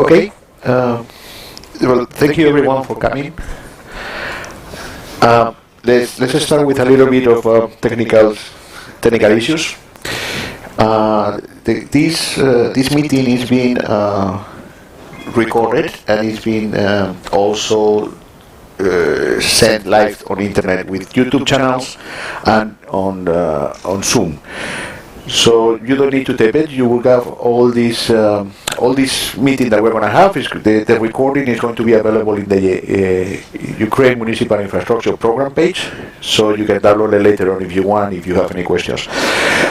Okay. Well, thank you everyone for coming. Let's start with a little bit of technical issues. This meeting is being recorded and it's been also sent live on internet with YouTube channels and on Zoom. So you don't need to tape it. You will have all this meeting that we're going to have. The recording is going to be available in the Ukraine Municipal Infrastructure Program page. So you can download it later on if you want, if you have any questions.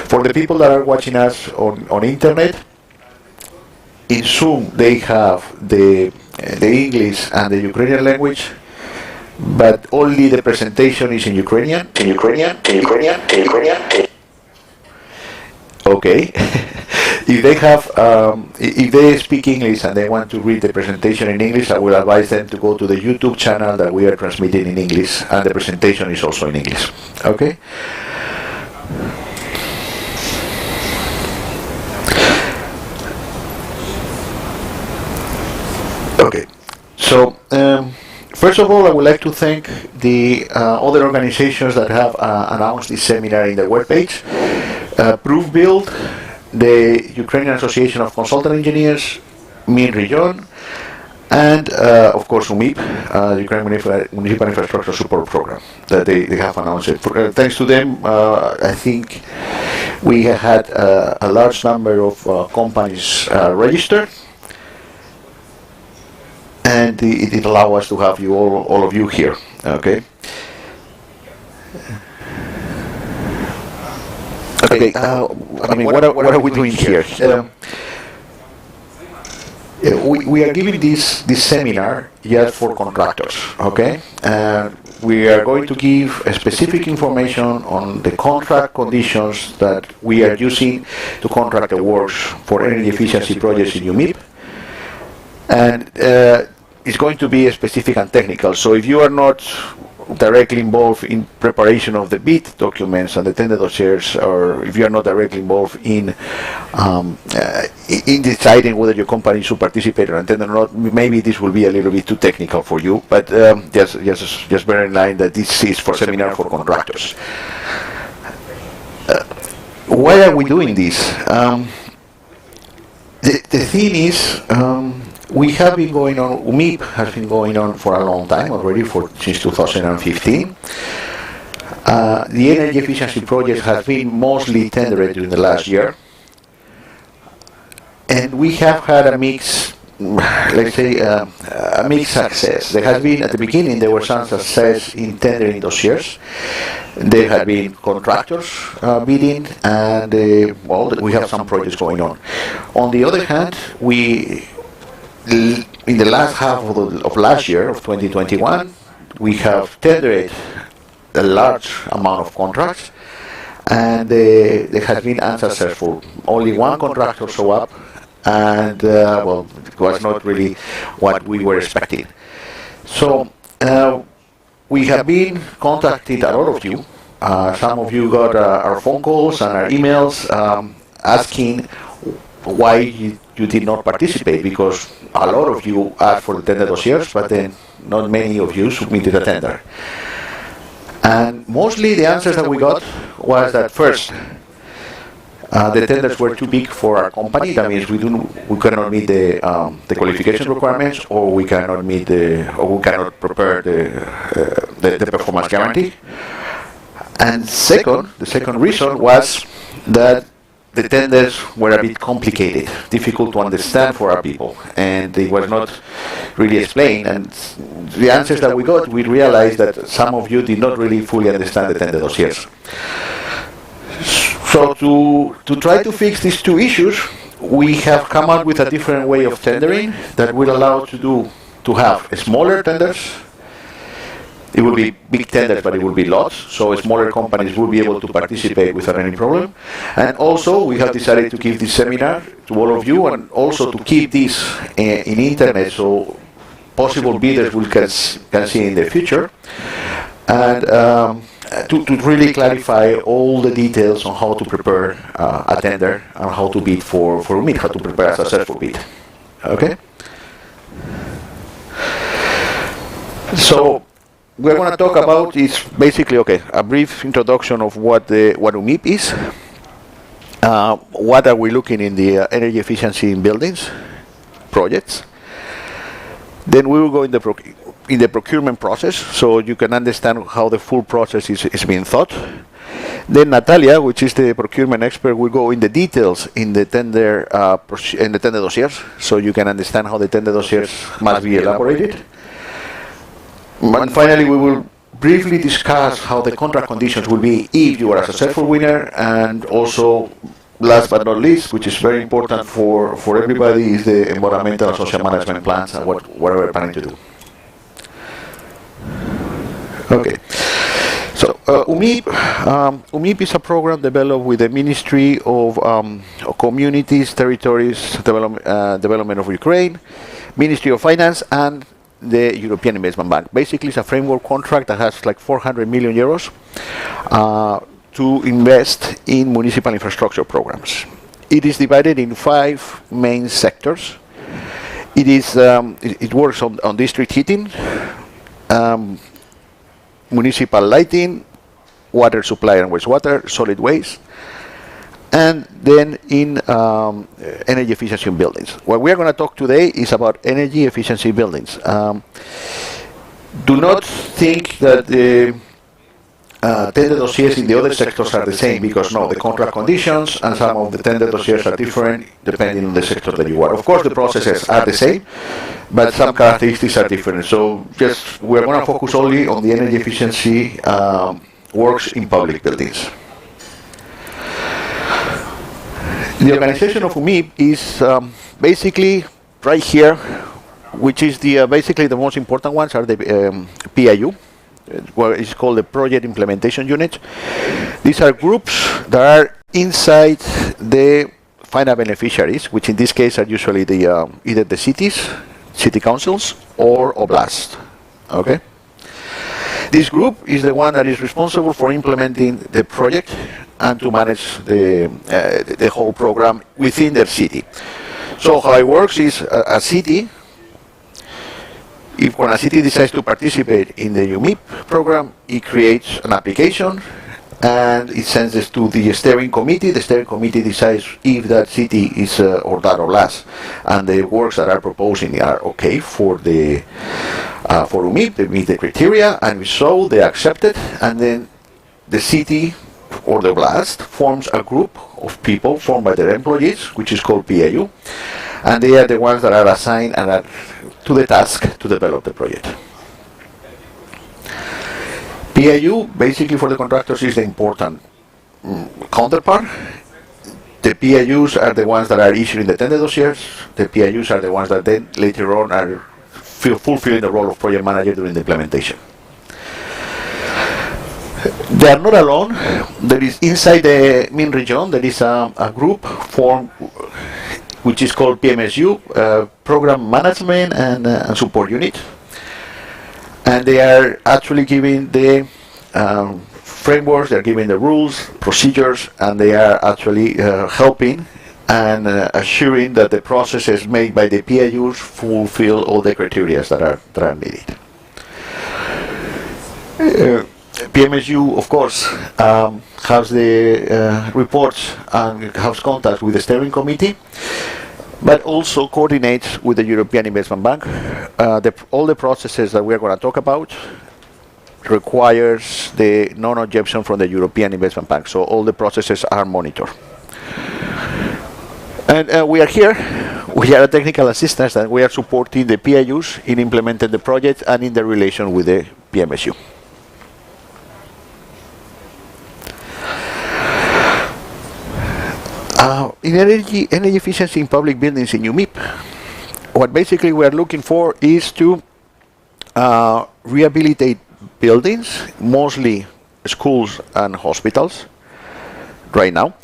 For the people that are watching us on internet, in Zoom they have the English and the Ukrainian language, but only the presentation is in Ukrainian. Okay. If they speak English and they want to read the presentation in English, I will advise them to go to the YouTube channel that we are transmitting in English, and the presentation is also in English. Okay. Okay. So first of all, I would like to thank the other organizations that have announced this seminar in their webpage. Proof Build, the Ukrainian Association of Consultant Engineers, Min Region, and of course UMIP, the Ukrainian Municipal Infrastructure Support Program, that they have announced it. Thanks to them, I think we had a large number of companies registered, and it allowed us to have you all of you here. Okay. Okay, what are we doing here? We are giving this seminar just for contractors, okay? We are going to give specific information on the contract conditions that we are using to contract the works for energy efficiency projects in UMIP. And it's going to be specific and technical, so if you are not directly involved in preparation of the bid documents and the tender dossiers, or if you are not directly involved in deciding whether your company should participate or tender or not, maybe this will be a little bit too technical for you. But just bear in mind that this is for seminar for contractors. Why are we doing this? The thing is, we have been going on, UMIP has been going on for a long time already, since 2015. The energy efficiency project has been mostly tendered during the last year. And we have had a mix, let's say, a mixed success. There has been, at the beginning, there was some success in tendering dossiers. There have been contractors bidding, and we have some projects going on. On the other hand, in the last half of last year, of 2021, we have tendered a large amount of contracts, and they have been unsuccessful. Only one contractor showed up, and it was not really what we were expecting. So we have been contacting a lot of you. Some of you got our phone calls and our emails asking why you did not participate, because a lot of you asked for the tender dossiers, but then not many of you submitted a tender. And mostly the answers that we got was that first, the tenders were too big for our company. That means we cannot meet the qualification requirements, or we cannot prepare the performance guarantee. And the second reason was that the tenders were a bit complicated, difficult to understand for our people, and they were not really explained. And the answers that we got, we realized that some of you did not really fully understand the tender dossiers. So to try to fix these two issues, we have come up with a different way of tendering that will allow to have smaller tenders. It will be big tenders, but it will be lots, so smaller companies will be able to participate without any problem. And also, we have decided to give this seminar to all of you, and also to keep this in internet, so possible bidders can see in the future, and to really clarify all the details on how to prepare a tender and how to bid for UMIP, how to prepare a successful bid. Okay. So we're going to talk about is basically a brief introduction of what UMIP is. What are we looking in the energy efficiency in buildings projects? Then we will go in the procurement process, so you can understand how the full process is being thought. Then Natalia, which is the procurement expert, will go in the details in the tender dossiers, so you can understand how the tender dossiers must be elaborated. And finally, we will briefly discuss how the contract conditions will be if you are a successful winner, and also, last but not least, which is very important for everybody, is the environmental and social management plans and what we're planning to do. Okay. So UMIP is a program developed with the Ministry of Communities, Territories, Development of Ukraine, Ministry of Finance, and the European Investment Bank. Basically, it's a framework contract that has like 400 million euros to invest in municipal infrastructure programs. It is divided in 5 main sectors. It works on district heating, municipal lighting, water supply and wastewater, solid waste, and then in energy efficiency in buildings. What we are going to talk today is about energy efficiency buildings. Do not think that the tender dossiers in the other sectors are the same, because no, the contract conditions and some of the tender dossiers are different depending on the sector that you are. Of course, the processes are the same, but some characteristics are different. So just we're going to focus only on the energy efficiency works in public buildings. The organization of UMIP is basically right here, which is basically the most important ones are the PIU, where it's called the Project Implementation Unit. These are groups that are inside the final beneficiaries, which in this case are usually either the cities, city councils, or oblast. Okay. This group is the one that is responsible for implementing the project and to manage the whole program within their city. So how it works is a city, when a city decides to participate in the UMIP program, it creates an application and it sends this to the steering committee. The steering committee decides if that city is or that oblast, and the works that are proposing are okay for UMIP. They meet the criteria, and so they accept it, and then the city or the oblast forms a group of people formed by their employees, which is called PIU, and they are the ones that are assigned and are to the task to develop the project. PIU, basically for the contractors, is the important counterpart. The PIUs are the ones that are issuing the tender dossiers. The PIUs are the ones that then later on are fulfilling the role of project manager during the implementation. They are not alone. There is inside the main region, there is a group formed which is called PMSU, Program Management and Support Unit. And they are actually giving the frameworks, they are giving the rules, procedures, and they are actually helping and assuring that the processes made by the PIUs fulfill all the criteria that are needed. PMSU, of course, has the reports and has contact with the steering committee, but also coordinates with the European Investment Bank. All the processes that we are going to talk about requires the non-objection from the European Investment Bank, so all the processes are monitored. And we are here. We are a technical assistants, and we are supporting the PIUs in implementing the project and in the relation with the PMSU. In energy efficiency in public buildings in UMIP, what basically we are looking for is to rehabilitate buildings, mostly schools and hospitals right now,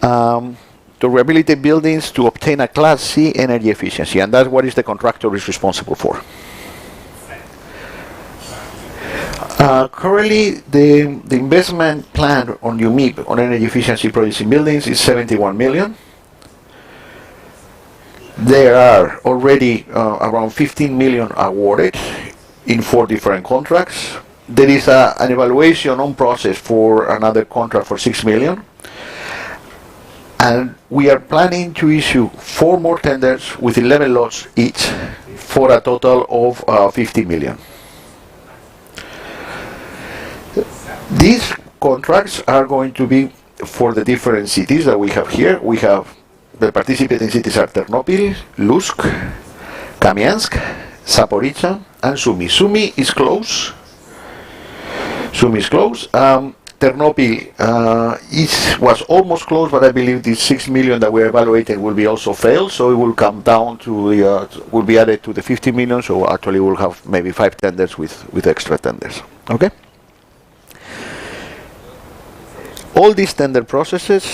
to rehabilitate buildings to obtain a Class C energy efficiency, and that's what the contractor is responsible for. Currently, the investment plan on UMIP on energy efficiency projects in buildings is 71 million. There are already around 15 million awarded in 4 different contracts. There is an evaluation on process for another contract for 6 million. And we are planning to issue 4 more tenders with 11 lots each for a total of 50 million. These contracts are going to be for the different cities that we have here. We have the participating cities are Ternopil, Lutsk, Kamiansk, Zaporizhzhia, and Sumy. Sumy is close. Ternopil was almost close, but I believe the 6 million that we're evaluating will be also failed, so it will come down to the, will be added to the 50 million, so actually we'll have maybe 5 tenders with extra tenders. Okay? All these tender processes,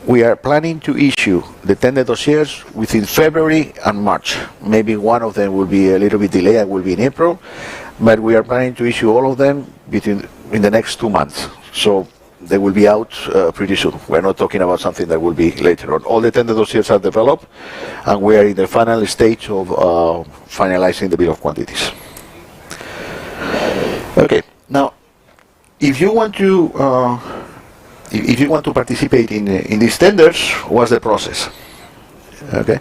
we are planning to issue the tender dossiers within February and March. Maybe one of them will be a little bit delayed and will be in April, but we are planning to issue all of them in the next 2 months. So they will be out pretty soon. We're not talking about something that will be later on. All the tender dossiers are developed, and we are in the final stage of finalizing the bill of quantities. Okay, now, if you want to participate in these tenders, what's the process? Okay.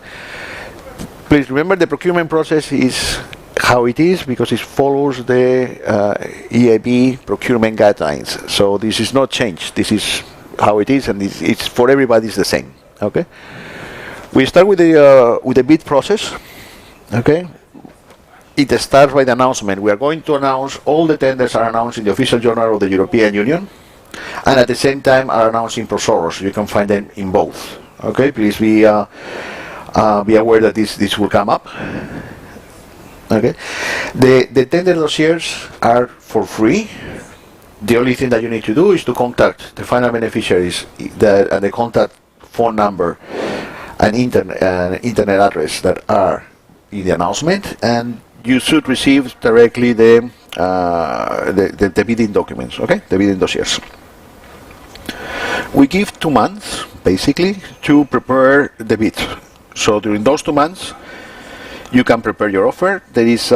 Please remember the procurement process is how it is because it follows the EIB procurement guidelines. So this is not changed. This is how it is, and it's for everybody it's the same. Okay. We start with the bid process. Okay. It starts by the announcement. We are going to announce all the tenders are announced in the official journal of the European Union, and at the same time are announced in Procurement. You can find them in both. Okay, please be aware that this will come up. Okay, the tender dossiers are for free. The only thing that you need to do is to contact the final beneficiaries and the contact phone number and internet address that are in the announcement, and you should receive directly the bidding documents. Okay, the bidding dossiers. We give 2 months basically to prepare the bid. So during those 2 months, you can prepare your offer. There is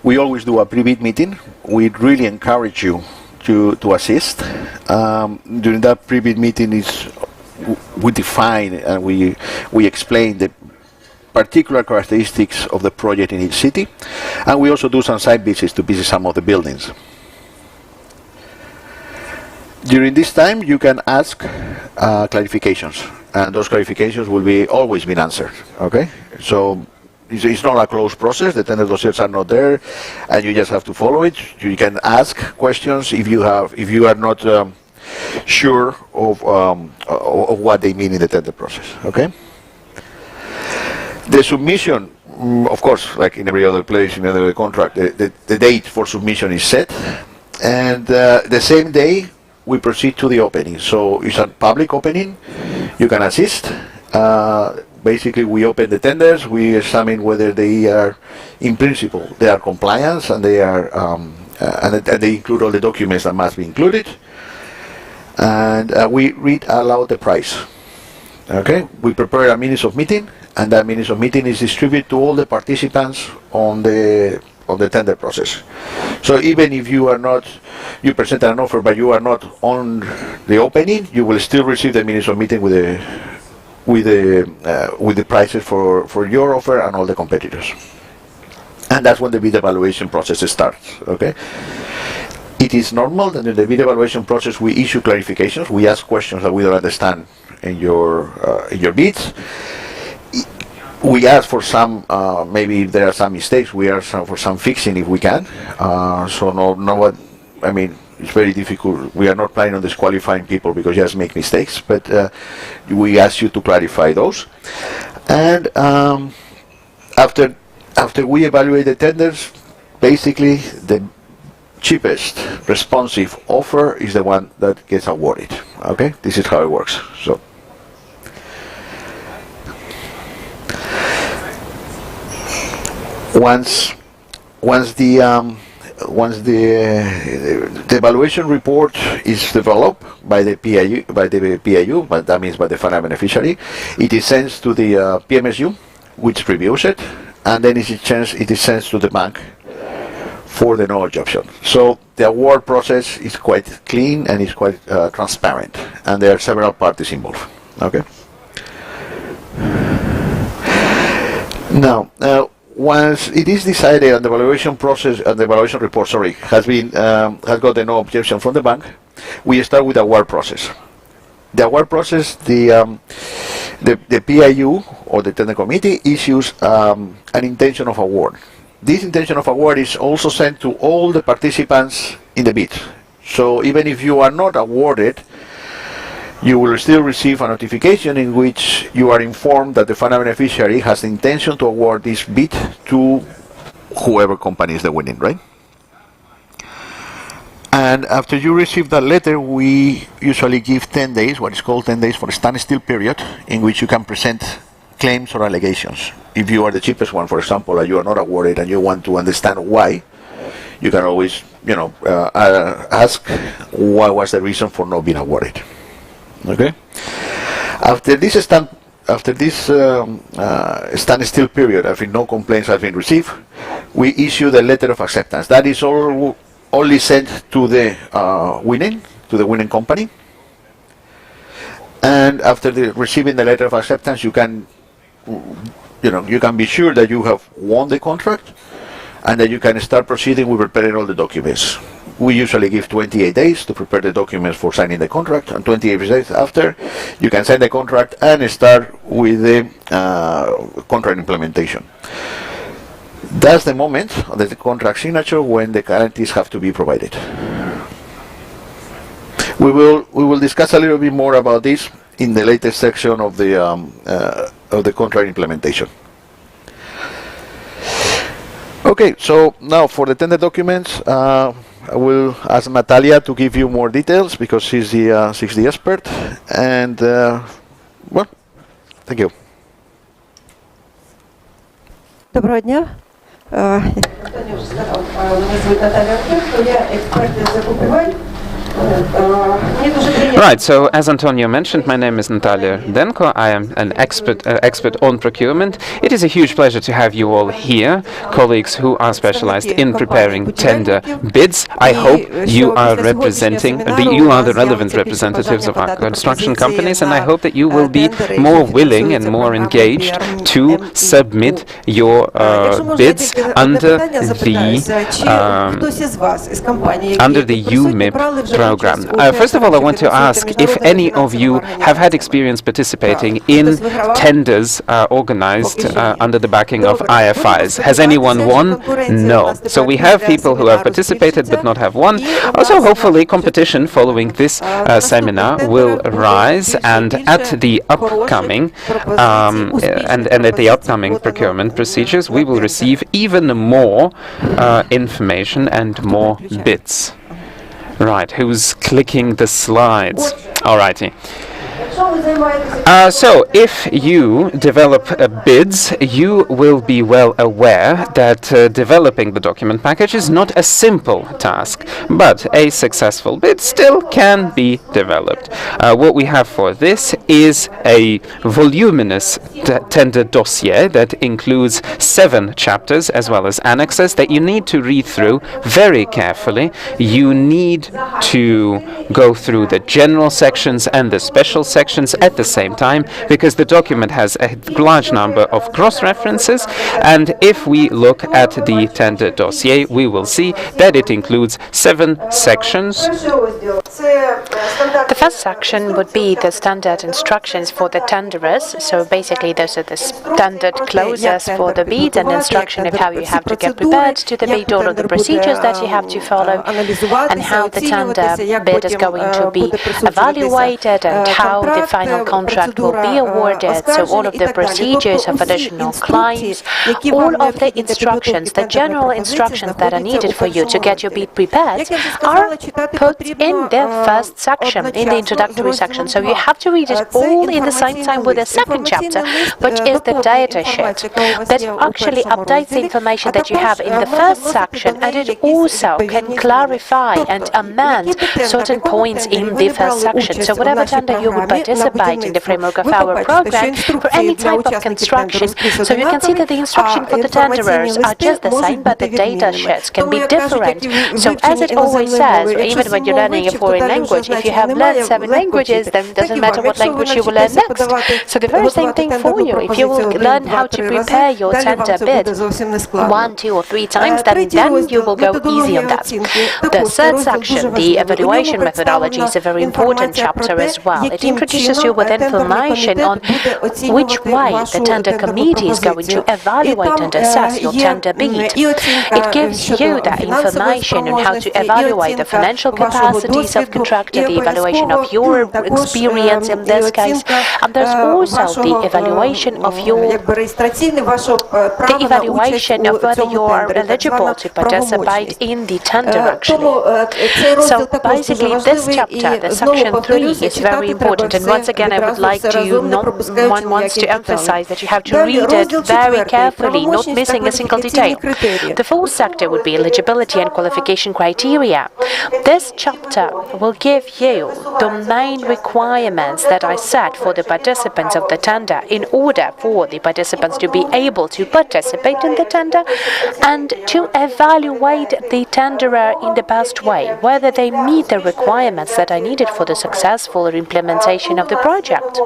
we always do a pre-bid meeting. We really encourage you to assist. During that pre-bid meeting we define and we explain the particular characteristics of the project in each city, and we also do some site visits to visit some of the buildings. During this time, you can ask clarifications, and those clarifications will be always been answered. Okay, so it's not a closed process. The tender dossiers are not there, and you just have to follow it. You can ask questions if you are not sure of what they mean in the tender process. Okay. The submission, of course, like in every other place, in every contract, the date for submission is set, and the same day we proceed to the opening. So it's a public opening. You can assist. Basically, we open the tenders. We examine whether they are, in principle, they are compliant and they are, and they include all the documents that must be included. And we read aloud the price. Okay. We prepare a minutes of meeting, and that minutes of meeting is distributed to all the participants on the tender process. So even if you are not, you present an offer but you are not on the opening, you will still receive the minutes of meeting with the prices for your offer and all the competitors. And that's when the bid evaluation process starts. Okay. It is normal that in the bid evaluation process we issue clarifications. We ask questions that we don't understand in your bids. We ask for some, maybe if there are some mistakes, we ask for some fixing if we can. So I mean, it's very difficult. We are not planning on disqualifying people because you just make mistakes, but we ask you to clarify those. And after we evaluate the tenders, basically the cheapest responsive offer is the one that gets awarded. Okay, this is how it works. So. Once the evaluation report is developed by the PIU, that means by the final beneficiary, it is sent to the PMSU, which reviews it, and then it is sent to the bank for the knowledge option. So the award process is quite clean and is quite transparent, and there are several parties involved. Okay. Now, once it is decided and the evaluation process and the evaluation report, has got the no objection from the bank, we start with the award process. The award process, the PIU or the tender committee issues an intention of award. This intention of award is also sent to all the participants in the bid. So even if you are not awarded, you will still receive a notification in which you are informed that the final beneficiary has the intention to award this bid to whoever company is the winning, right? And after you receive that letter, we usually give 10 days, what is called 10 days for a standstill period, in which you can present claims or allegations. If you are the cheapest one, for example, and you are not awarded and you want to understand why, you can always, ask what was the reason for not being awarded. Okay. After this standstill period, after no complaints have been received, we issue the letter of acceptance. That is only sent to the winning company. And after receiving the letter of acceptance, you can be sure that you have won the contract and that you can start proceeding with preparing all the documents. We usually give 28 days to prepare the documents for signing the contract, and 28 days after, you can sign the contract and start with the contract implementation. That's the moment of the contract signature when the guarantees have to be provided. We will discuss a little bit more about this in the latest section of the contract implementation. Okay, so now for the tender documents, I will ask Natalia to give you more details because she's the expert. And thank you. Доброго дня. Антоні вже сказав, мене звуть Наталя Артемко, я експерт із закупівель. Right, so as Antonio mentioned, my name is Natalia Denko. I am an expert on procurement. It is a huge pleasure to have you all here, colleagues who are specialized in preparing tender bids. I hope you are the relevant representatives of our construction companies, and I hope that you will be more willing and more engaged to submit your bids under the UMIP program. First of all, I want to ask if any of you have had experience participating in tenders organized under the backing of IFIs. Has anyone won? No. So we have people who have participated but not have won. Also, hopefully, competition following this seminar will rise, and at the upcoming procurement procedures, we will receive even more information and more bids. Right, who's clicking the slides? Alrighty. So, if you develop bids, you will be well aware that developing the document package is not a simple task, but a successful bid still can be developed. What we have for this is a voluminous tender dossier that includes 7 chapters as well as annexes that you need to read through very carefully. You need to go through the general sections and the special sections at the same time, because the document has a large number of cross-references, and if we look at the tender dossier, we will see that it includes 7 sections. The first section would be the standard instructions for the tenderers. So basically, those are the standard clauses for the bid and instruction of how you have to get prepared to the bid, all of the procedures that you have to follow, and how the tender bid is going to be evaluated, and how the final contract will be awarded. So all of the procedures of additional claims, all of the instructions, the general instructions that are needed for you to get your bid prepared are put in the first section, in the introductory section. So you have to read it all in the same time with the second chapter, which is the data sheet, that actually updates the information that you have in the first section, and it also can clarify and amend certain points in the first section. So whatever tender you would participate in the framework of our program for any type of construction. So you can see that the instructions for the tenderers are just the same, but the data sheets can be different. So as it always says, even when you're learning a foreign language, if you have learned 7 languages, then it doesn't matter what language you will learn next. So the very same thing for you. If you will learn how to prepare your tender bid 1, 2 or 3 times, then you will go easy on that. The third section, the evaluation methodology, is a very important chapter as well. It introduces you with information on which way the tender committee is going to evaluate and assess your tender bid. It gives you the information on how to evaluate the financial capacities of contractor, the evaluation of your experience in this case, and there's also the evaluation of whether you are eligible to participate in the tender actually. So basically this chapter, the section 3, is very important, and once again I would like to wants to emphasize that you have to read it very carefully, not missing a single detail. The fourth sector would be eligibility and qualification criteria. This chapter will give you the main requirements that I set for the participants of the tender in order for the participants to be able to participate in the tender and to evaluate the tenderer in the best way, whether they meet the requirements that are needed for the successful implementation of the project.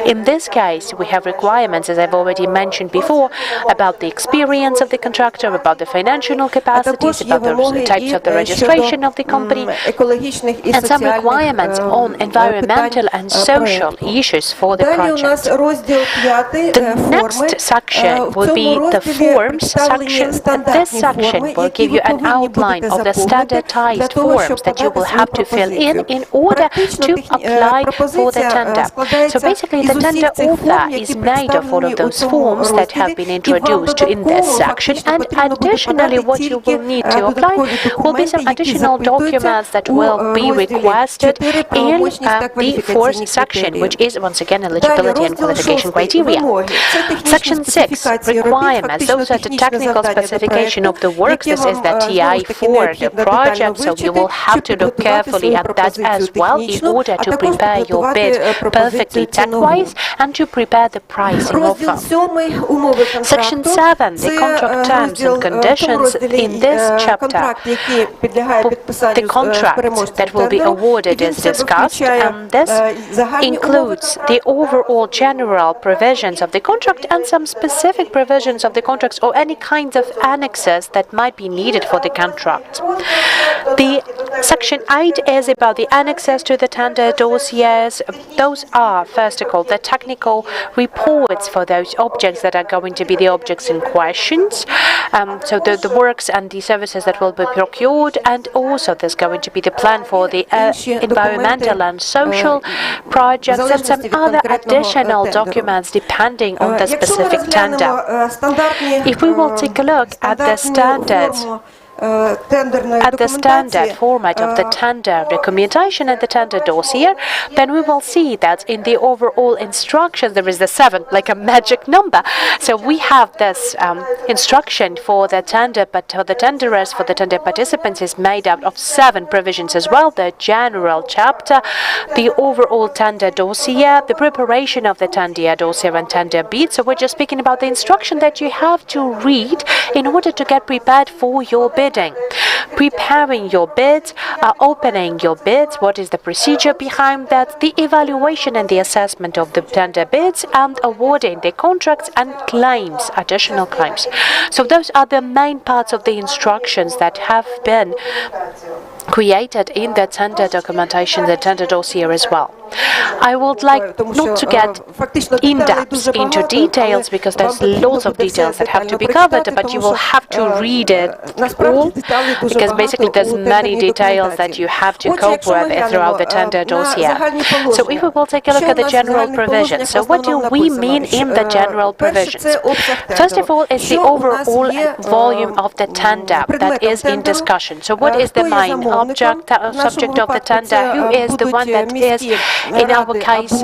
In this case, we have requirements, as I've already mentioned before, about the experience of the contractor, about the financial capacities, about the types of the registration of the company, and some requirements on environmental and social issues for the project. The next section will be the forms section, and this section will give you an outline of the standardized forms that you will have to fill in order to apply for the tender. So basically the tender offer is made of all of those forms that have been introduced in this section, and additionally what you will need to apply will be some additional documents that will be requested in the fourth section, which is once again eligibility and qualification criteria. Section 6, requirements. Those are the technical specification of the works. This is the TI for the project, so you will have to look carefully at that as well in order to prepare your bid perfectly tech-wise and to prepare the pricing offer. Section 7, the contract terms and conditions. In this chapter, the contract that will be awarded is discussed, and this includes the overall general provisions of the contract and some specific provisions of the contracts or any kinds of annexes that might be needed for the contract. The Section 8 is about the annexes to the tender dossiers. Those are, first of all, the technical reports for those objects that are going to be the objects in questions, so the works and the services that will be procured, and also there's going to be the plan for the environmental and social projects and some other additional documents depending on the specific tender. If we will take a look at the standards, at the standard format of the tender documentation and the tender dossier, then we will see that in the overall instructions there is the 7, like a magic number. So we have this instruction for the tender, but for the tenderers, for the tender participants, is made up of 7 provisions as well: the general chapter, the overall tender dossier, the preparation of the tender dossier and tender bid. So we're just speaking about the instruction that you have to read in order to get prepared for your bid. Preparing your bids, opening your bids, what is the procedure behind that, the evaluation and the assessment of the tender bids, and awarding the contracts and claims, additional claims. So those are the main parts of the instructions that have been created in the tender documentation, the tender dossier as well. I would like not to get in-depth into details because there's lots of details that have to be covered, but you will have to read it all because basically there's many details that you have to cope with throughout the tender dossier. So if we will take a look at the general provisions, so what do we mean in the general provisions? First of all, it's the overall volume of the tender that is in discussion. So what is the main subject of the tender, who is the one that is, in our case,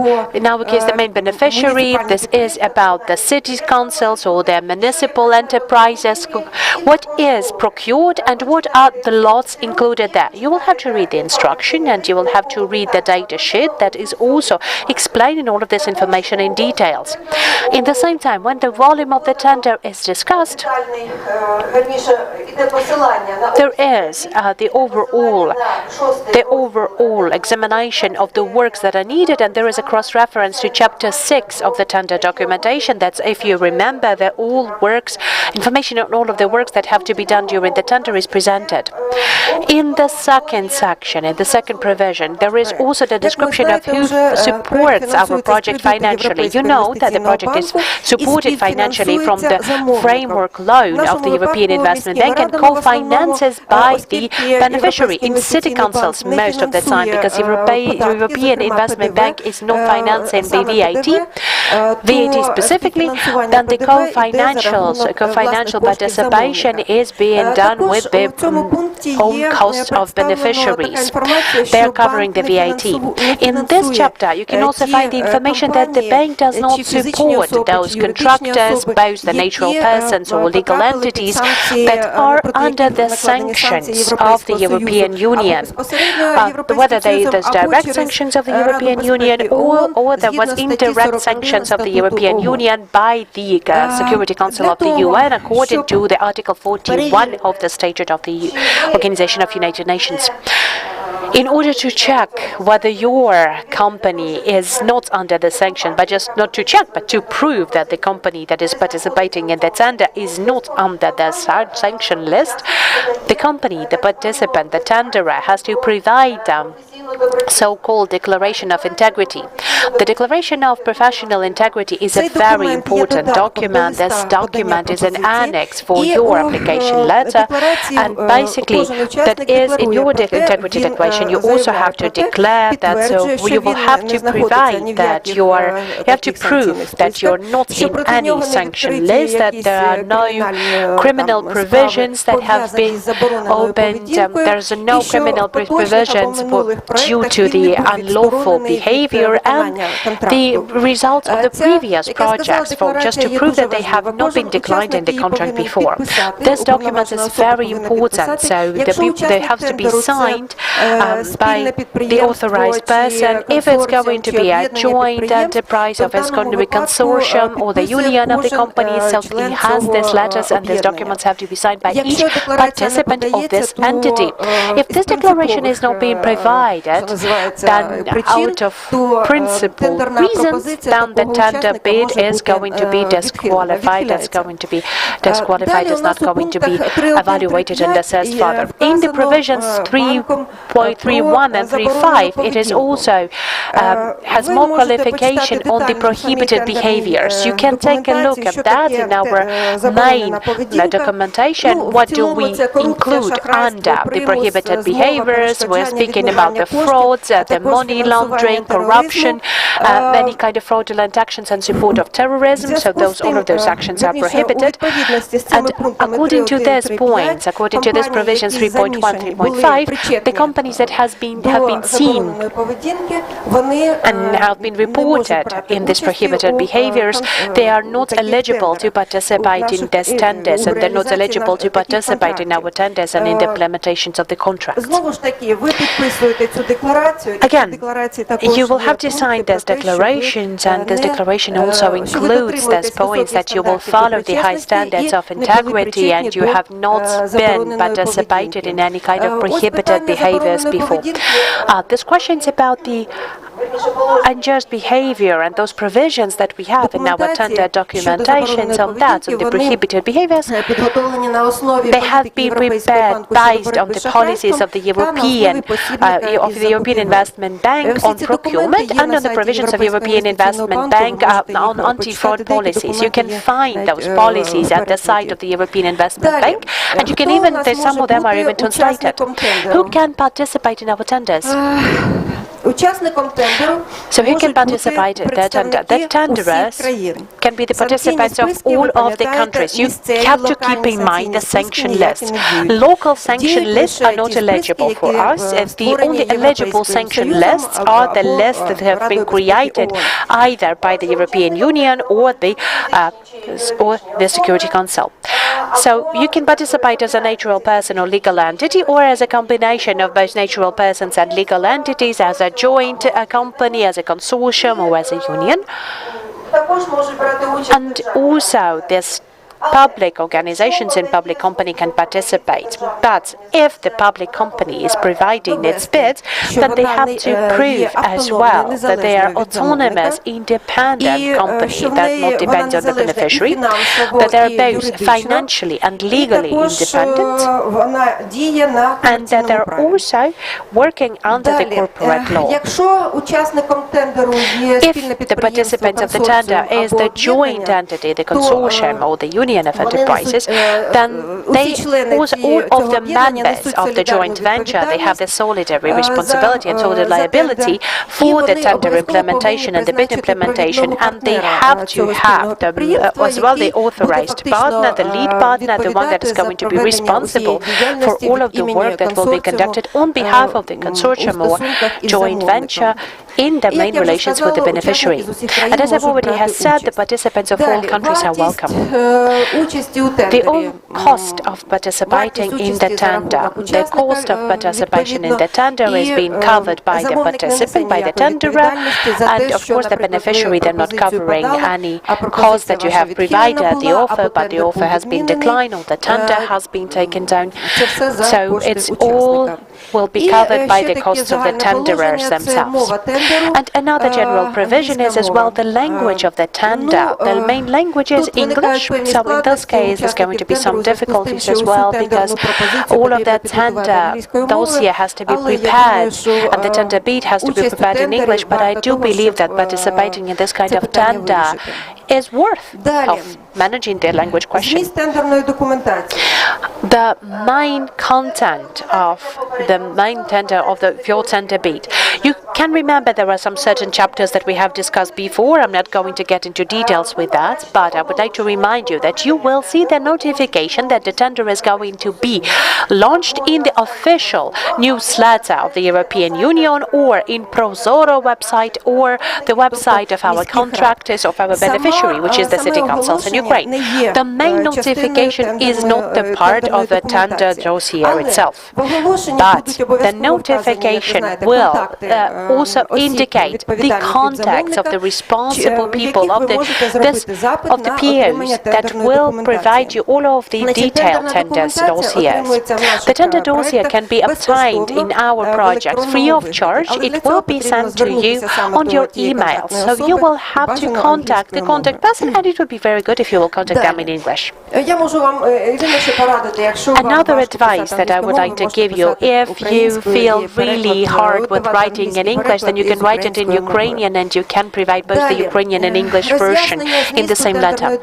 the main beneficiary. This is about the city councils or their municipal enterprises. What is procured and what are the lots included there? You will have to read the instruction and you will have to read the data sheet that is also explaining all of this information in details. In the same time, when the volume of the tender is discussed, there is the overall examination of the works that are needed, and there is a cross-reference to Chapter 6 of the tender documentation. That's, if you remember, that all works, information on all of the works that have to be done during the tender is presented. In the second section, in the second provision, there is also the description of who supports our project financially. You know that the project is supported financially from the framework loan of the European Investment Bank and co-finances by the beneficiary in city councils most of the time, because European Investment Bank is not financing the VAT specifically, then the co-financial participation is being done with the own cost of beneficiaries. They're covering the VAT. In this chapter, you can also find the information that the bank does not support those contractors, both the natural persons or legal entities, that are under the sanctions of the European Union. Whether there's direct sanctions of the European Union or there was indirect sanctions of the European Union by the Security Council of the UN, according to the Article 41 of the Statute of the Organization of United Nations. In order to check whether your company is not under the sanction, but just not to check, but to prove that the company that is participating in the tender is not under the sanction list, the company, the participant, the tenderer has to provide so-called declaration of integrity. The declaration of professional integrity is a very important document. This document is an annex for your application letter, and basically that is in your integrity declaration. You also have to declare that, so you will have to provide that you have to prove that you're not in any sanction list, that there are no criminal provisions that have been opened. There's no criminal provisions due to the unlawful behavior, and the results of the previous projects, just to prove that they have not been declined in the contract before. This document is very important, so they have to be signed by the authorized person. If it's going to be a joint enterprise, or if it's going to be a consortium or the union of the companies, so it has these letters and these documents have to be signed by each participant of this entity. If this declaration is not being provided, then out of principle reasons, then the tender bid is going to be disqualified. It's going to be disqualified. It's not going to be evaluated and assessed further. In the provisions 3.31 and 3.5, it is also has more qualification on the prohibited behaviors. You can take a look at that in our main documentation. What do we include under the prohibited behaviors? We're speaking about the frauds, the money laundering, corruption, any kind of fraudulent actions and support of terrorism. So all of those actions are prohibited. And according to these points, according to this provisions 3.1, 3.5, the companies that have been seen and have been reported in these prohibited behaviors, they are not eligible to participate in these tenders, and they're not eligible to participate in our tenders and in the implementations of the contracts. Again, you will have to sign these declarations, and this declaration also includes these points that you will follow the high standards of integrity and you have not been participated in any kind of prohibited behaviors before. This question is about the unjust behavior and those provisions that we have in our tender documentations on that, on the prohibited behaviors. They have been prepared based on the policies of the European Investment Bank on procurement and on the provisions of European Investment Bank on anti-fraud policies. You can find those policies at the site of the European Investment Bank, and you can even, some of them are even translated. Who can participate in our tenders? So who can participate in the tender? The tenderers can be the participants of all of the countries. You have to keep in mind the sanction list. Local sanction lists are not eligible for us. The only eligible sanction lists are the lists that have been created either by the European Union or the Security Council. So you can participate as a natural person or legal entity, or as a combination of both natural persons and legal entities, as a joint company, as a consortium, or as a union. And also this public organizations and public company can participate. But if the public company is providing its bids, then they have to prove as well that they are autonomous, independent company that not depends on the beneficiary, that they are both financially and legally independent, and that they are also working under the corporate law. If the participants of the tender is the joint entity, the consortium or the union of enterprises, then they also, all of the members of the joint venture, they have the solidary responsibility and solidary liability for the tender implementation and the bid implementation, and they have to have as well the authorized partner, the lead partner, the one that is going to be responsible for all of the work that will be conducted on behalf of the consortium or joint venture in the main relations with the beneficiary. And as I've already has said, the participants of all countries are welcome. The cost of participating in the tender, the cost of participation in the tender is being covered by the participant, by the tenderer, and of course the beneficiary, they're not covering any cost that you have provided at the offer, but the offer has been declined or the tender has been taken down. So it's all will be covered by the costs of the tenderers themselves. And another general provision is as well the language of the tender. The main language is English, so in this case there's going to be some difficulties as well, because all of that tender dossier has to be prepared and the tender bid has to be prepared in English, but I do believe that participating in this kind of tender is worth of managing the language question. The main content of the main tender of your tender bid. You can remember there are some certain chapters that we have discussed before. I'm not going to get into details with that, but I would like to remind you that you will see the notification that the tender is going to be launched in the official newsletter of the European Union, or in Prozoro website, or the website of our contractors, of our beneficiary, which is the City Councils in Ukraine. The main notification is not the part of the tender dossier itself, but the notification will also indicate the contacts of the responsible people of the POs that will provide you all of the detailed tender dossiers. The tender dossier can be obtained in our project free of charge. It will be sent to you on your email, so you will have to contact the contact person, and it would be very good if you will contact them in English. Another advice that I would like to give you, if you feel really hard with writing in English, then you can write it in Ukrainian, and you can provide both the Ukrainian and English version in the same letter.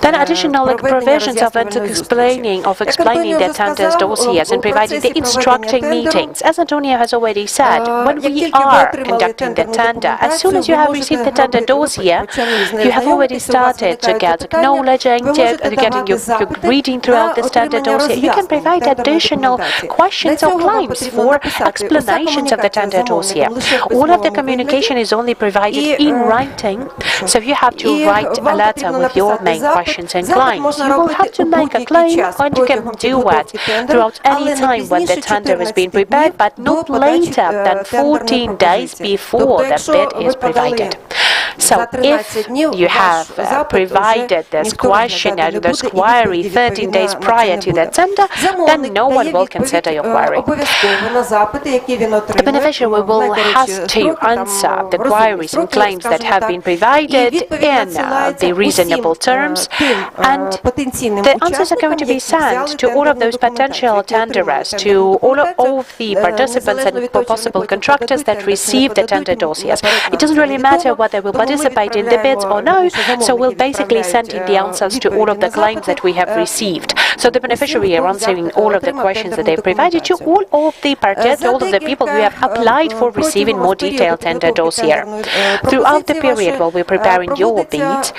Then additional provisions of explaining the tenders dossiers and providing the instructing meetings. As Antonio has already said, when we are conducting the tender, as soon as you have received the tender dossier, you have already started to get acknowledging, getting your reading throughout the tender dossier. You can provide additional questions or claims for explanations of the tender dossier. All of the communication is only provided in writing, so you have to write a letter with your main questions and claims. You will have to make a claim, and you can do that throughout any time when the tender is being prepared, but not later than 14 days before the bid is provided. So if you have provided this questionnaire, this query 13 days prior to the tender, then no one will consider your query. The beneficiary will have to answer the queries and claims that have been provided in the reasonable terms, and the answers are going to be sent to all of those potential tenderers, to all of the participants and possible contractors that receive the tender dossiers. It doesn't really matter what they will participate in the bids or no. So we'll basically send in the answers to all of the claims that we have received. So the beneficiary are answering all of the questions that they've provided to all of the parties, all of the people who have applied for receiving more detailed tender dossier. Throughout the period while we're preparing your bid,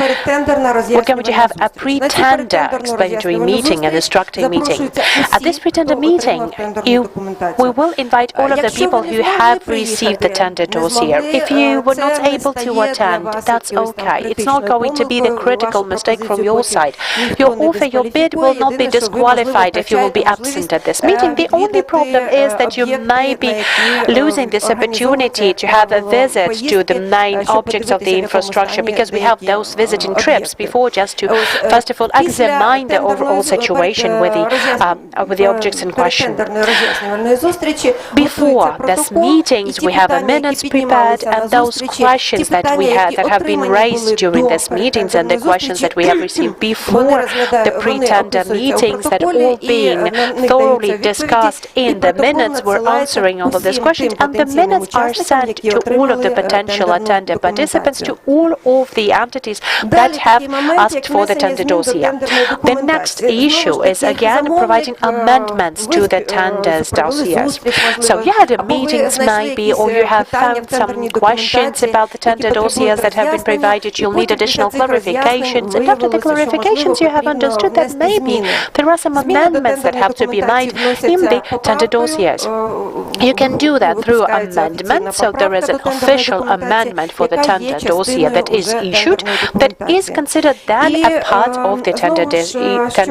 we're going to have a pre-tender explanatory meeting and instructing meeting. At this pre-tender meeting, we will invite all of the people who have received the tender dossier. If you were not able to attend, that's okay. It's not going to be the critical mistake from your side. Your offer, your bid will not be disqualified if you will be absent at this meeting. The only problem is that you may be losing this opportunity to have a visit to the main objects of the infrastructure, because we have those visiting trips before, just to first of all examine the overall situation with the objects in question. Before these meetings, we have minutes prepared, and those questions that we had that have been raised during these meetings and the questions that we have received before the pre-tender meetings, that all being thoroughly discussed in the minutes, we're answering all of these questions, and the minutes are sent to all of the potential attendee participants, to all of the entities that have asked for the tender dossier. The next issue is again providing amendments to the tenders dossiers. So yeah, the meetings may be, or you have found some questions about the tender dossiers that have been provided, you'll need additional clarifications, and after the clarifications you have understood that maybe there are some amendments that have to be made in the tender dossiers. You can do that through amendment, so there is an official amendment for the tender dossier that is issued, that is considered then a part of the tender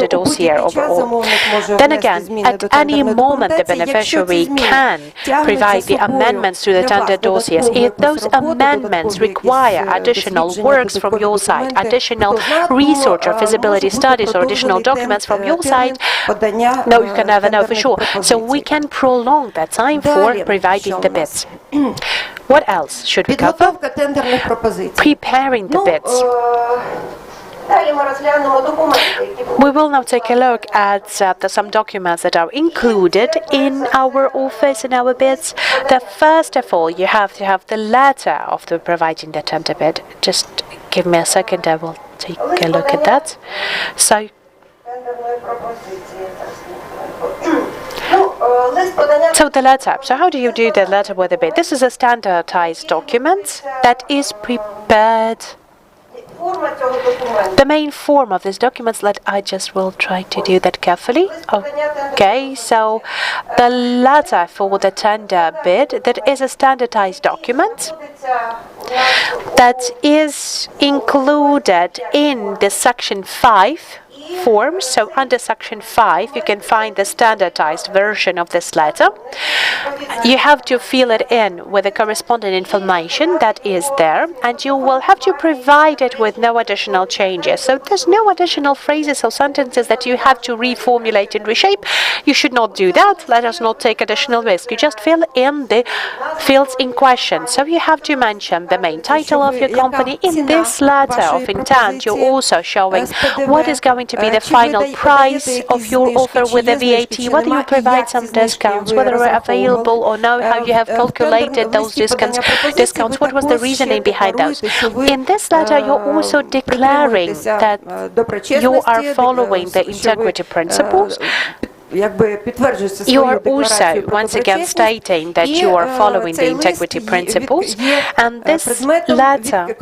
dossier overall. Then again, at any moment the beneficiary can provide the amendments to the tender dossiers. If those amendments require additional works from your side, additional research or feasibility studies or additional documents from your side, no, you can never know for sure. So we can prolong that time for providing the bids. What else should we cover? Preparing the bids. We will now take a look at some documents that are included in our offers, in our bids. First of all, you have to have the letter of the providing the tender bid. Just give me a second, I will take a look at that. So the letter. So how do you do the letter with the bid? This is a standardized document that is prepared. The main form of this document, I just will try to do that carefully. Okay, so the letter for the tender bid, that is a standardized document that is included in the section 5 forms. So under section 5 you can find the standardized version of this letter. You have to fill it in with the corresponding information that is there, and you will have to provide it with no additional changes. So there's no additional phrases or sentences that you have to reformulate and reshape. You should not do that. Let us not take additional risk. You just fill in the fields in question. So you have to mention the main title of your company. In this letter of intent, you're also showing what is going to be the final price of your offer with the VAT, whether you provide some discounts, whether they're available or no, how you have calculated those discounts, what was the reasoning behind those. In this letter, you're also declaring that you are following the integrity principles. You are also once again stating that you are following the integrity principles, and this letter,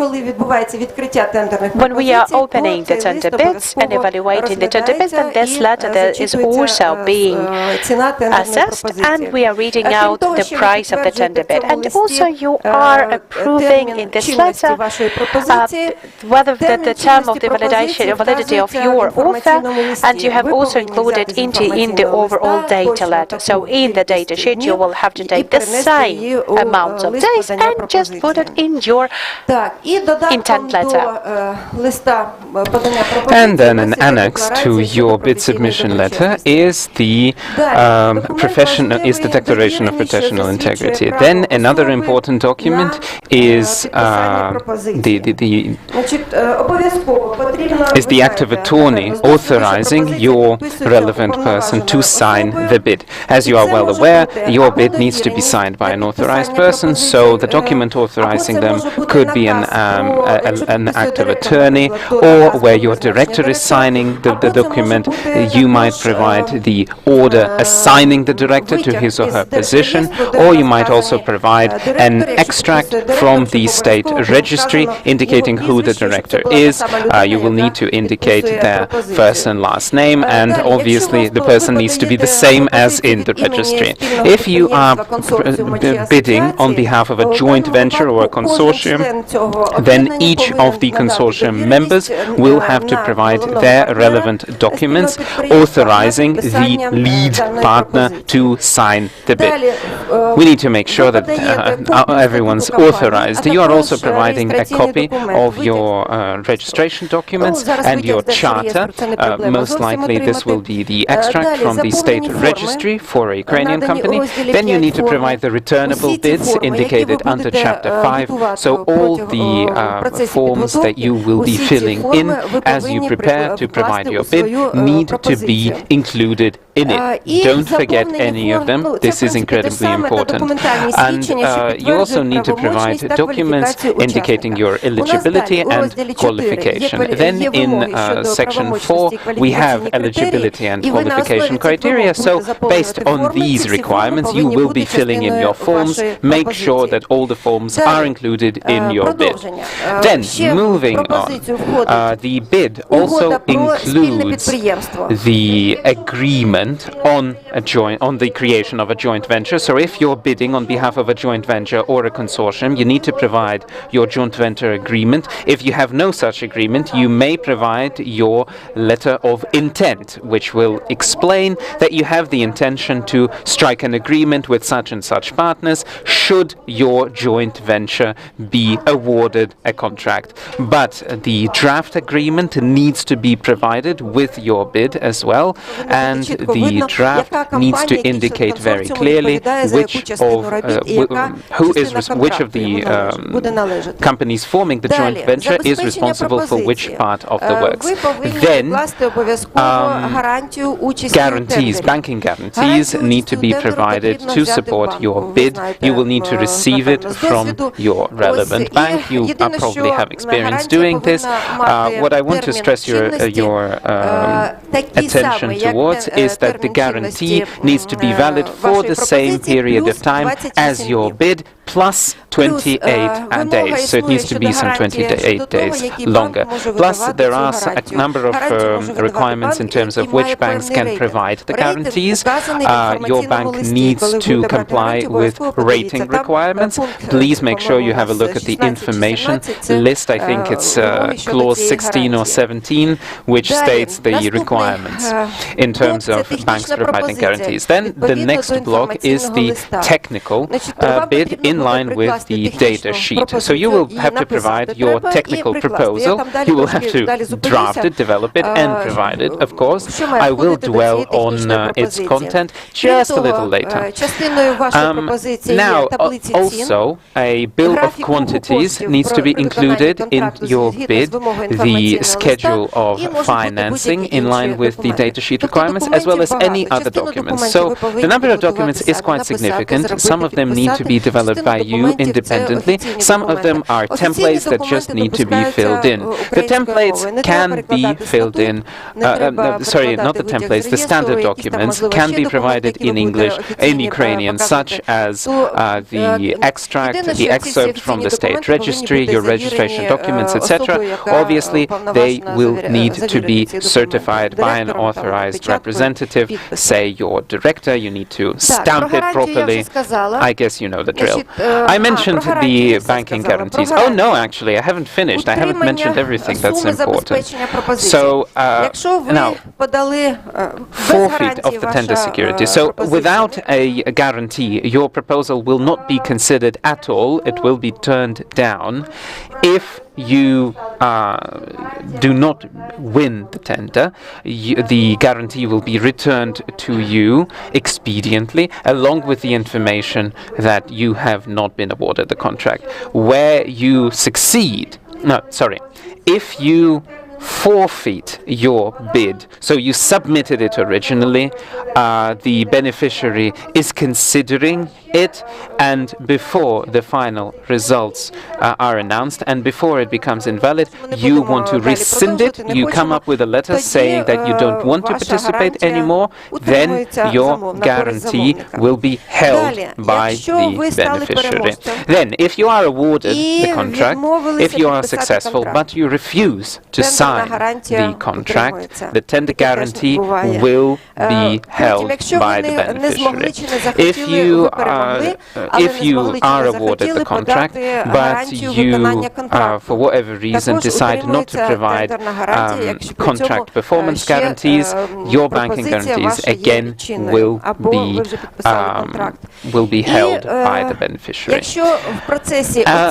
when we are opening the tender bids and evaluating the tender bids, then this letter is also being assessed, and we are reading out the price of the tender bid. And also you are approving in this letter whether the term of the validity of your offer, and you have also included in the overall data letter. So in the data sheet you will have to take the same amount of days and just put it in your intent letter. And then an annex to your bid submission letter is the declaration of professional integrity. Then another important document is the act of attorney authorizing your relevant person to sign the bid. As you are well aware, your bid needs to be signed by an authorized person, so the document authorizing them could be an act of attorney, or where your director is signing the document, you might provide the order assigning the director to his or her position, or you might also provide an extract from the state registry indicating who the director is. You will need to indicate their first and last name, and obviously the person needs to be the same as in the registry. If you are bidding on behalf of a joint venture or a consortium, then each of the consortium members will have to provide their relevant documents authorizing the lead partner to sign the bid. We need to make sure that everyone's authorized. You are also providing a copy of your registration documents and your charter. Most likely this will be the extract from the state registry for a Ukrainian company. Then you need to provide the returnable bids indicated under Chapter 5. So all the forms that you will be filling in as you prepare to provide your bid need to be included in it. Don't forget any of them. This is incredibly important. And you also need to provide documents indicating your eligibility and qualification. Then in Section 4, we have eligibility and qualification criteria. So based on these requirements, you will be filling in your forms. Make sure that all the forms are included in your bid. Then, moving on, the bid also includes the agreement on the creation of a joint venture. So if you're bidding on behalf of a joint venture or a consortium, you need to provide your joint venture agreement. If you have no such agreement, you may provide your letter of intent, which will explain that you have the intention to strike an agreement with such and such partners should your joint venture be awarded a contract. But the draft agreement needs to be provided with your bid as well, and the draft needs to indicate very clearly which of the companies forming the joint venture is responsible for which part of the works. Then guarantees, banking guarantees need to be provided to support your bid. You will need to receive it from your relevant bank. You probably have experience doing this. What I want to stress your attention towards is that the guarantee needs to be valid for the same period of time as your bid, plus 28 days. So it needs to be some 28 days longer. Plus, there are a number of requirements in terms of which banks can provide the guarantees. Your bank needs to comply with rating requirements. Please make sure you have a look at the information list. I think it's clause 16 or 17, which states the requirements in terms of banks providing guarantees. Then the next block is the technical bid in line with the data sheet. So you will have to provide your technical proposal. You will have to draft it, develop it, and provide it, of course. I will dwell on its content just a little later. Now, also, a bill of quantities needs to be included in your bid, the schedule of financing in line with the data sheet requirements, as well as any other documents. So the number of documents is quite significant. Some of them need to be developed by you independently. Some of them are templates that just need to be filled in. The templates can be filled in, sorry, not the templates, the standard documents can be provided in English, in Ukrainian, such as the extract, the excerpt from the state registry, your registration documents, etc. Obviously, they will need to be certified by an authorized representative, say your director. You need to stamp it properly. I guess you know the drill. I mentioned the banking guarantees. Oh no, actually, I haven't finished. I haven't mentioned everything that's important. So now, forfeit of the tender security. So without a guarantee, your proposal will not be considered at all. It will be turned down if you do not win the tender. The guarantee will be returned to you expediently, along with the information that you have not been awarded the contract. Where you succeed, no, sorry, if you forfeit your bid. So you submitted it originally, the beneficiary is considering it, and before the final results are announced and before it becomes invalid, you want to rescind it, you come up with a letter saying that you don't want to participate anymore, then your guarantee will be held by the beneficiary. Then, if you are awarded the contract, if you are successful, but you refuse to sign the contract, the tender guarantee will be held by the beneficiary. If you are awarded the contract, but you, for whatever reason, decide not to provide contract performance guarantees, your banking guarantees again will be held by the beneficiary.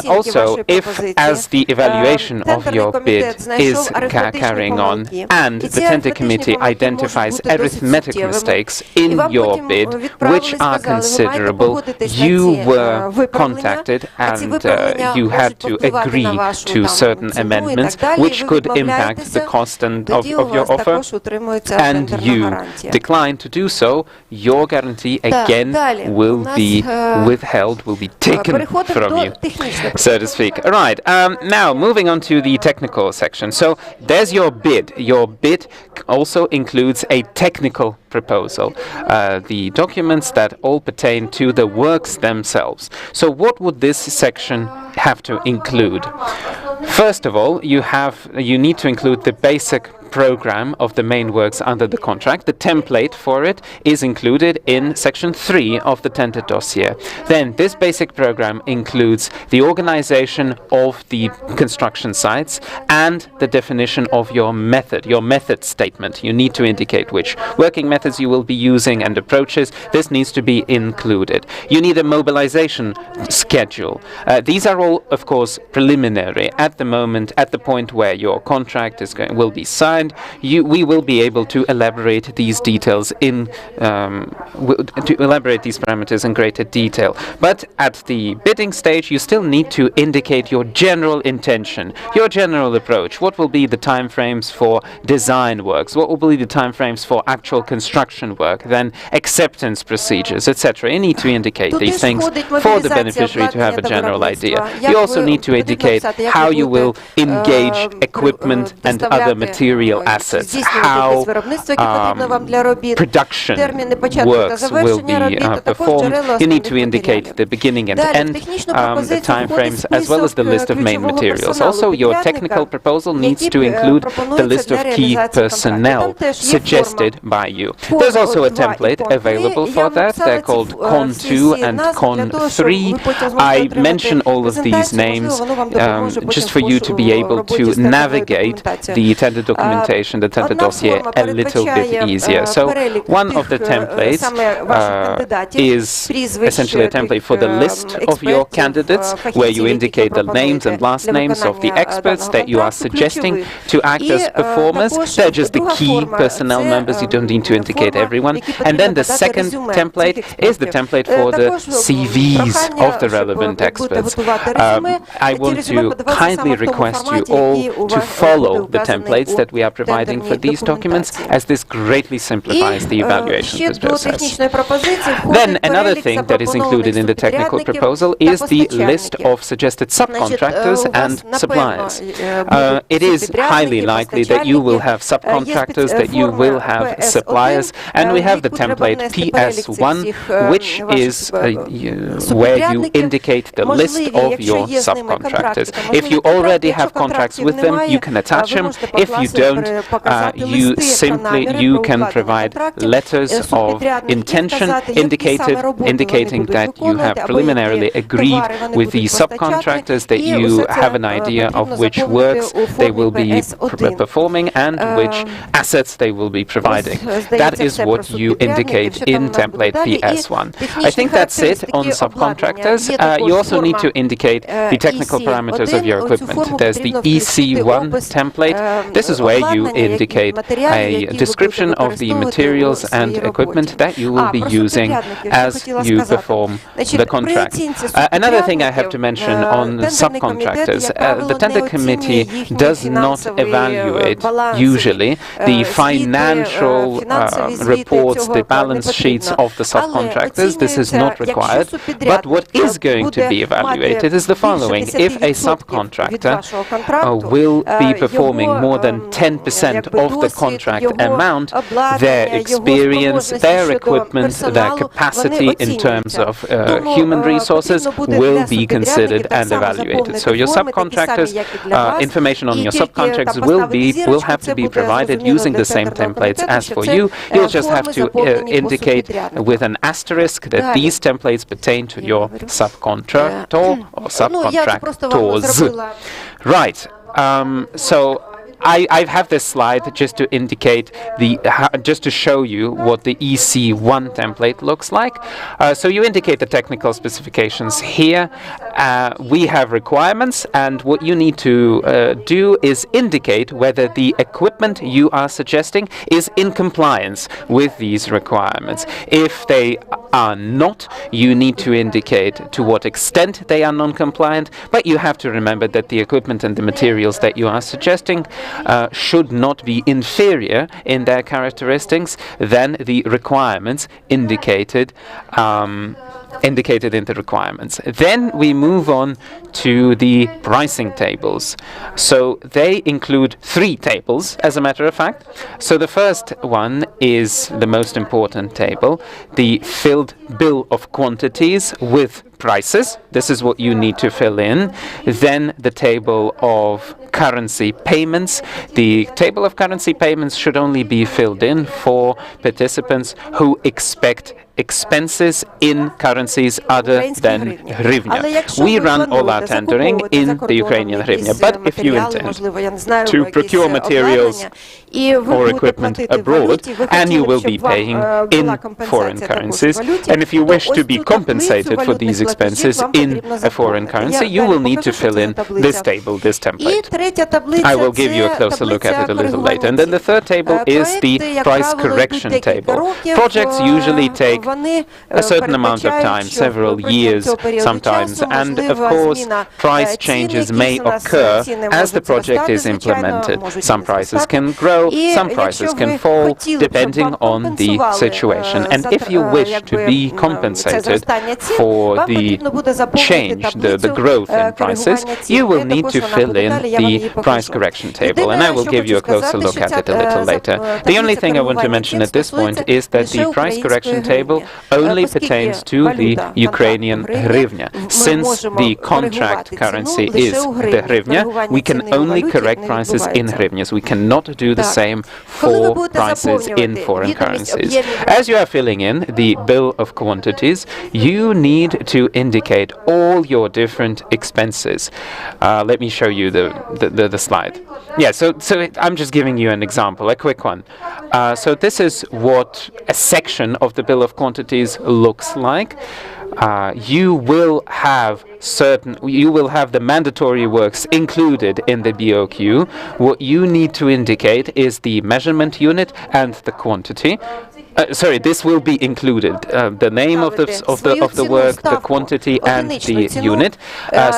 Also, if as the evaluation of your bid is carrying on and the tender committee identifies arithmetic mistakes in your bid, which are considerable, you were contacted and you had to agree to certain amendments which could impact the cost of your offer, and you decline to do so, your guarantee again will be withheld, will be taken from you, so to speak. Right, now moving on to the technical section. So there's your bid. Your bid also includes a technical proposal, the documents that all pertain to the works themselves. So what would this section have to include? First of all, you need to include the basic program of the main works under the contract. The template for it is included in section 3 of the tender dossier. Then this basic program includes the organization of the construction sites and the definition of your method statement. You need to indicate which working methods you will be using and approaches. This needs to be included. You need a mobilization schedule. These are all, of course, preliminary. At the moment, at the point where your contract will be signed, we will be able to elaborate these details to elaborate these parameters in greater detail. But at the bidding stage, you still need to indicate your general intention, your general approach. What will be the timeframes for design works? What will be the timeframes for actual construction work? Then acceptance procedures, etc. You need to indicate these things for the beneficiary to have a general idea. You also need to indicate how you will engage equipment and other material assets, how production works will be performed. You need to indicate the beginning and end, the timeframes, as well as the list of main materials. Also, your technical proposal needs to include the list of key personnel suggested by you. There's also a template available for that. They're called CON2 and CON3. I mention all of these names just for you to be able to navigate the tender documentation, the tender dossier, a little bit easier. So one of the templates is essentially a template for the list of your candidates, where you indicate the names and last names of the experts that you are suggesting to act as performers. They're just the key personnel members. You don't need to indicate everyone. And then the second template is the template for the CVs of the relevant experts. I want to kindly request you all to follow the templates that we are providing for these documents, as this greatly simplifies the evaluation process. Then another thing that is included in the technical proposal is the list of suggested subcontractors and suppliers. It is highly likely that you will have subcontractors, that you will have suppliers, and we have the template PS1, which is where you indicate the list of your subcontractors. If you already have contracts with them, you can attach them. If you don't, you can provide letters of intention indicating that you have preliminarily agreed with the subcontractors, that you have an idea of which works they will be performing and which assets they will be providing. That is what you indicate in template PS1. I think that's it on subcontractors. You also need to indicate the technical parameters of your equipment. There's the EC1 template. This is where you indicate a description of the materials and equipment that you will be using as you perform the contract. Another thing I have to mention on subcontractors, the tender committee does not evaluate usually the financial reports, the balance sheets of the subcontractors. This is not required. But what is going to be evaluated is the following. If a subcontractor will be performing more than 10% of the contract amount, their experience, their equipment, their capacity in terms of human resources will be considered and evaluated. So your subcontractors, information on your subcontractors will have to be provided using the same templates as for you. You'll just have to indicate with an asterisk that these templates pertain to your subcontractor or subcontractors. Right. So I have this slide just to indicate just to show you what the EC1 template looks like. So you indicate the technical specifications here. We have requirements, and what you need to do is indicate whether the equipment you are suggesting is in compliance with these requirements. If they are not, you need to indicate to what extent they are non-compliant, but you have to remember that the equipment and the materials that you are suggesting should not be inferior in their characteristics than the requirements indicated in the requirements. Then we move on to the pricing tables. So they include 3 tables, as a matter of fact. So the first one is the most important table, the filled bill of quantities with prices. This is what you need to fill in. Then the table of currency payments. The table of currency payments should only be filled in for participants who expect expenses in currencies other than hryvnia. We run all our tendering in the Ukrainian hryvnia, but if you intend to procure materials or equipment abroad, and you will be paying in foreign currencies, and if you wish to be compensated for these expenses in a foreign currency, you will need to fill in this table, this template. I will give you a closer look at it a little later. And then the third table is the price correction table. Projects usually take a certain amount of time, several years sometimes, and of course price changes may occur as the project is implemented. Some prices can grow, some prices can fall, depending on the situation. And if you wish to be compensated for the change, the growth in prices, you will need to fill in the price correction table, and I will give you a closer look at it a little later. The only thing I want to mention at this point is that the price correction table only pertains to the Ukrainian hryvnia. Since the contract currency is the hryvnia, we can only correct prices in hryvnias. We cannot do the same for prices in foreign currencies. As you are filling in the bill of quantities, you need to indicate all your different expenses. Let me show you the slide. Yeah, so I'm just giving you an example, a quick one. So this is what a section of the bill of quantities looks like. You will have the mandatory works included in the BOQ. What you need to indicate is the measurement unit and the quantity. Sorry, this will be included. The name of the work, the quantity, and the unit.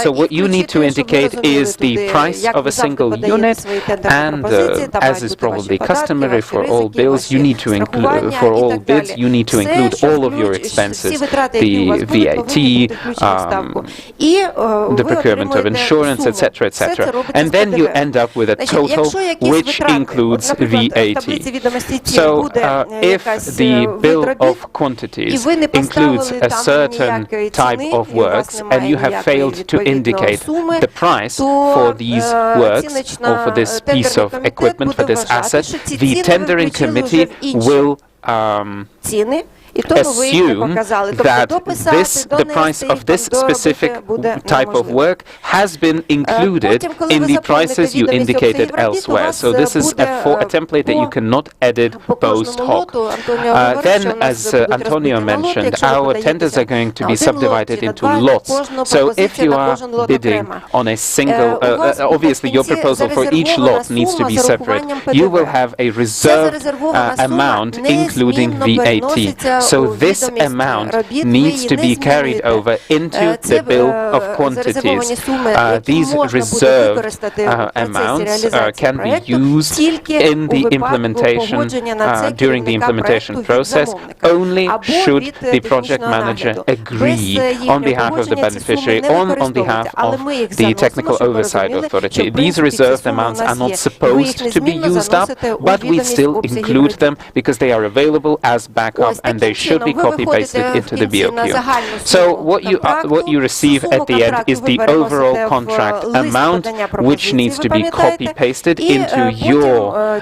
So what you need to indicate is the price of a single unit, and as is probably customary for all bills, you need to include for all bids. You need to include all of your expenses, the VAT, the procurement of insurance, etc., etc. And then you end up with a total which includes VAT. So if the bill of quantities includes a certain type of works, and you have failed to indicate the price for these works or for this piece of equipment, for this asset, the tendering committee will assume that the price of this specific type of work has been included in the prices you indicated elsewhere. So this is a template that you cannot edit post hoc. Then, as Antonio mentioned, our tenders are going to be subdivided into lots. So if you are bidding on a single, obviously your proposal for each lot needs to be separate. You will have a reserved amount including VAT. So this amount needs to be carried over into the bill of quantities. These reserved amounts can be used in the implementation, during the implementation process, only should the project manager agree on behalf of the beneficiary, on behalf of the technical oversight authority. These reserved amounts are not supposed to be used up, but we still include them because they are available as backup and they should be copy-pasted into the BOQ. So what you receive at the end is the overall contract amount, which needs to be copy-pasted into your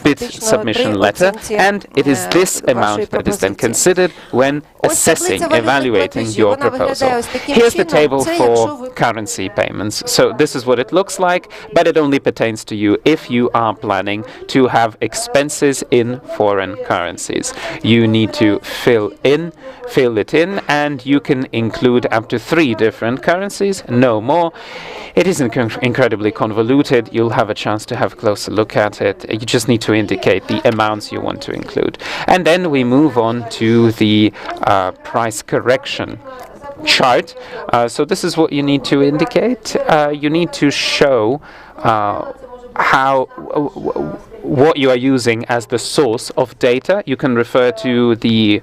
bid submission letter, and it is this amount that is then considered when assessing, evaluating your proposal. Here's the table for currency payments. So this is what it looks like, but it only pertains to you if you are planning to have expenses in foreign currencies. You need to fill it in, and you can include up to 3 different currencies, no more. It isn't incredibly convoluted. You'll have a chance to have a closer look at it. You just need to indicate the amounts you want to include. And then we move on to the price correction chart. So this is what you need to indicate. You need to show what you are using as the source of data. You can refer to the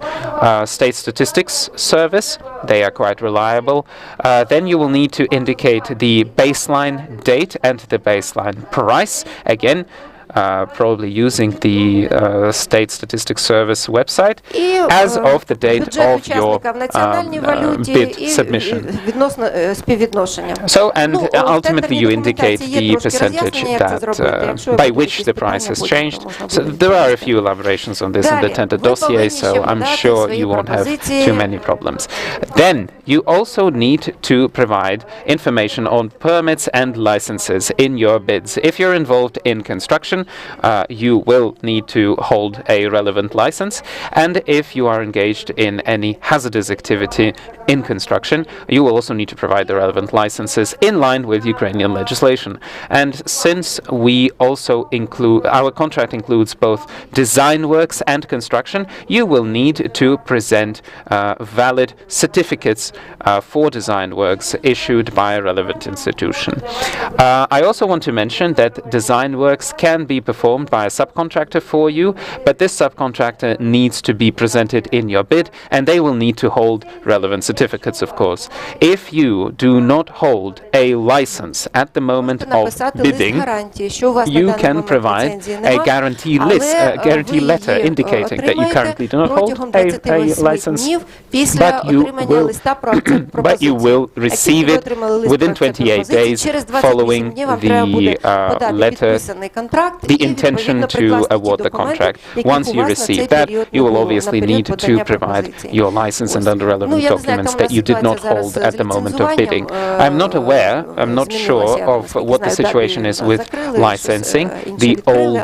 State Statistics Service. They are quite reliable. Then you will need to indicate the baseline date and the baseline price. Again, probably using the State Statistics Service website as of the date of your bid submission. So, and ultimately you indicate the percentage that by which the price has changed. So there are a few elaborations on this in the tender dossier, so I'm sure you won't have too many problems. Then you also need to provide information on permits and licenses in your bids. If you're involved in construction, you will need to hold a relevant license, and if you are engaged in any hazardous activity in construction, you will also need to provide the relevant licenses in line with Ukrainian legislation. And since we also include, our contract includes both design works and construction, you will need to present valid certificates for design works issued by a relevant institution. I also want to mention that design works can be performed by a subcontractor for you, but this subcontractor needs to be presented in your bid, and they will need to hold relevant certificates, of course. If you do not hold a license at the moment of bidding, you can provide a guarantee letter indicating that you currently do not hold a license, but you will receive it within 28 days following the letter, the intention to award the contract. Once you receive that, you will obviously need to provide your license and other relevant documents that you did not hold at the moment of bidding. I'm not sure of what the situation is with licensing. The old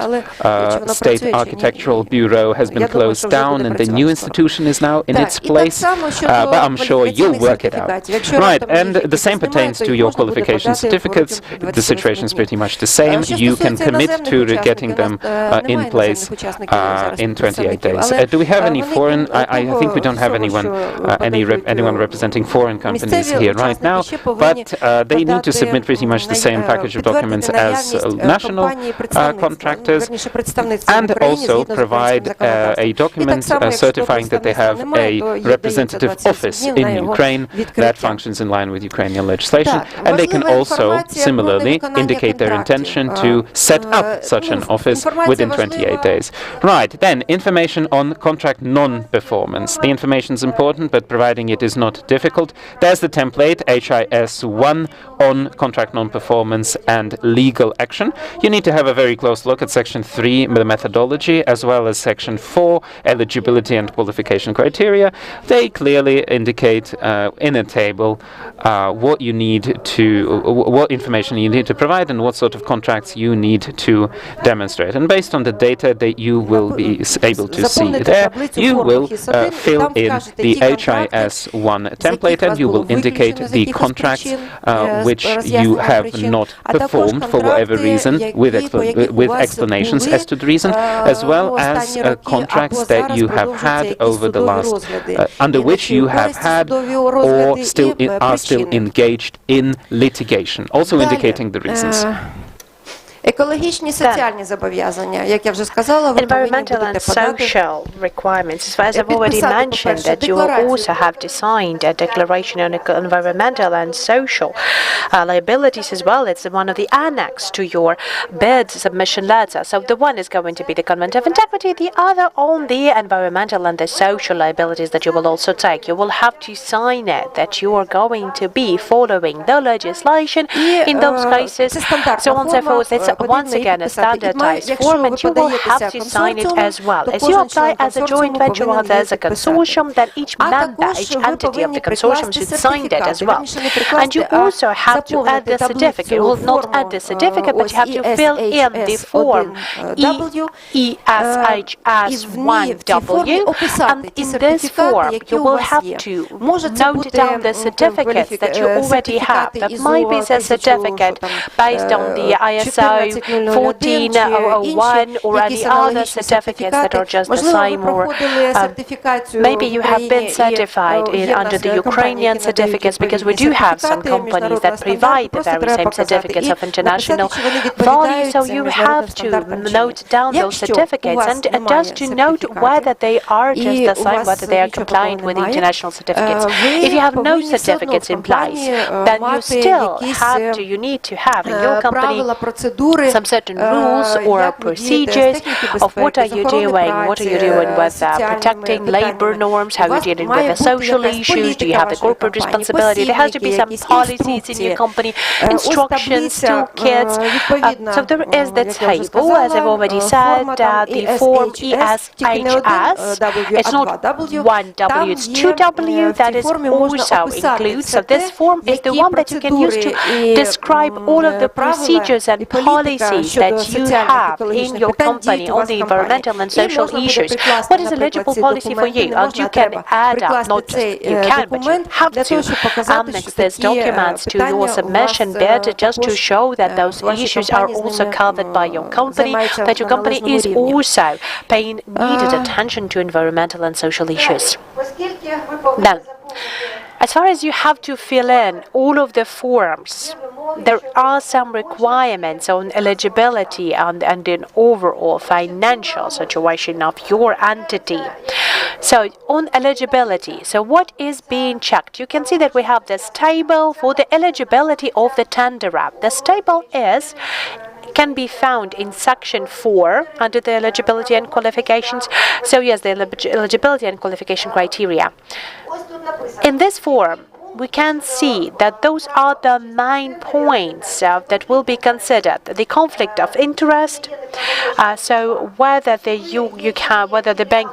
State Architectural Bureau has been closed down and the new institution is now in its place, but I'm sure you'll work it out. Right, and the same pertains to your qualification certificates. The situation is pretty much the same. You can commit to getting them in place in 28 days. Do we have any foreign? I think we don't have anyone representing foreign companies here right now, but they need to submit pretty much the same package of documents as national contractors, and also provide a document certifying that they have a representative office in Ukraine that functions in line with Ukrainian legislation, and they can also similarly indicate their intention to set up such an office within 28 days. Right, then information on contract non-performance. The information is important, but providing it is not difficult. There's the template, HIS1, on contract non-performance and legal action. You need to have a very close look at Section 3, the methodology, as well as Section 4, eligibility and qualification criteria. They clearly indicate in a table what you need to, what information you need to provide and what sort of contracts you need to demonstrate. And based on the data that you will be able to see there, you will fill in the HIS1 template and you will indicate the contracts which you have not performed for whatever reason, with explanations as to the reason, as well as contracts that you have had over the last, under which you have had or are still engaged in litigation, also indicating the reasons. Екологічні соціальні зобов'язання, як я вже сказала, ви повинні Environmental and будете подати. social requirements. As I've already mentioned, that you will also have to sign a declaration on environmental and social liabilities as well. It's one of the annex to your bid submission letter. So the one is going to be the Covenant of Integrity, the other on the environmental and the social liabilities that you will also take. You will have to sign it that you are going to be following the legislation in those cases, so on and so forth. It's once again a standardized form, and you will have to sign it as well. As you apply as a joint venture or as a consortium, then each member, each entity of the consortium should sign that as well. And you also have to add the certificate. Well, not add the certificate, but you have to fill in the form ESHS1W, and in this form you will have to note down the certificates that you already have. That might be a certificate based on the ISO 14001 or any other certificates that are just the same, or maybe you have been certified under the Ukrainian certificates, because we do have some companies that provide the very same certificates of international value, so you have to note down those certificates and just to note whether they are just the same, whether they are compliant with the international certificates. If you have no certificates in place, then you still have to, you need to have in your company some certain rules or procedures of what are you doing with protecting labor norms, how you're dealing with the social issues, do you have the corporate responsibility, there has to be some policies in your company, instructions, toolkits. So there is the table, as I've already said, the form ESHS, it's not 1W, it's 2W, that is also includes. So this form is the one that you can use to describe all of the procedures and policies that you have in your company on the environmental and social issues. What is eligible policy for you? And you can add up, not just you can, but you have to annex these documents to your submission bid just to show that those issues are also covered by your company, that your company is also paying needed attention to environmental and social issues. Then, as far as you have to fill in all of the forms, there are some requirements on eligibility and an overall financial situation of your entity. So on eligibility, so what is being checked? You can see that we have this table for the eligibility of the tenderer. This table can be found in section 4 under the eligibility and qualifications. So yes, the eligibility and qualification criteria. In this form, we can see that those are the main points that will be considered. The conflict of interest, so whether whether the bank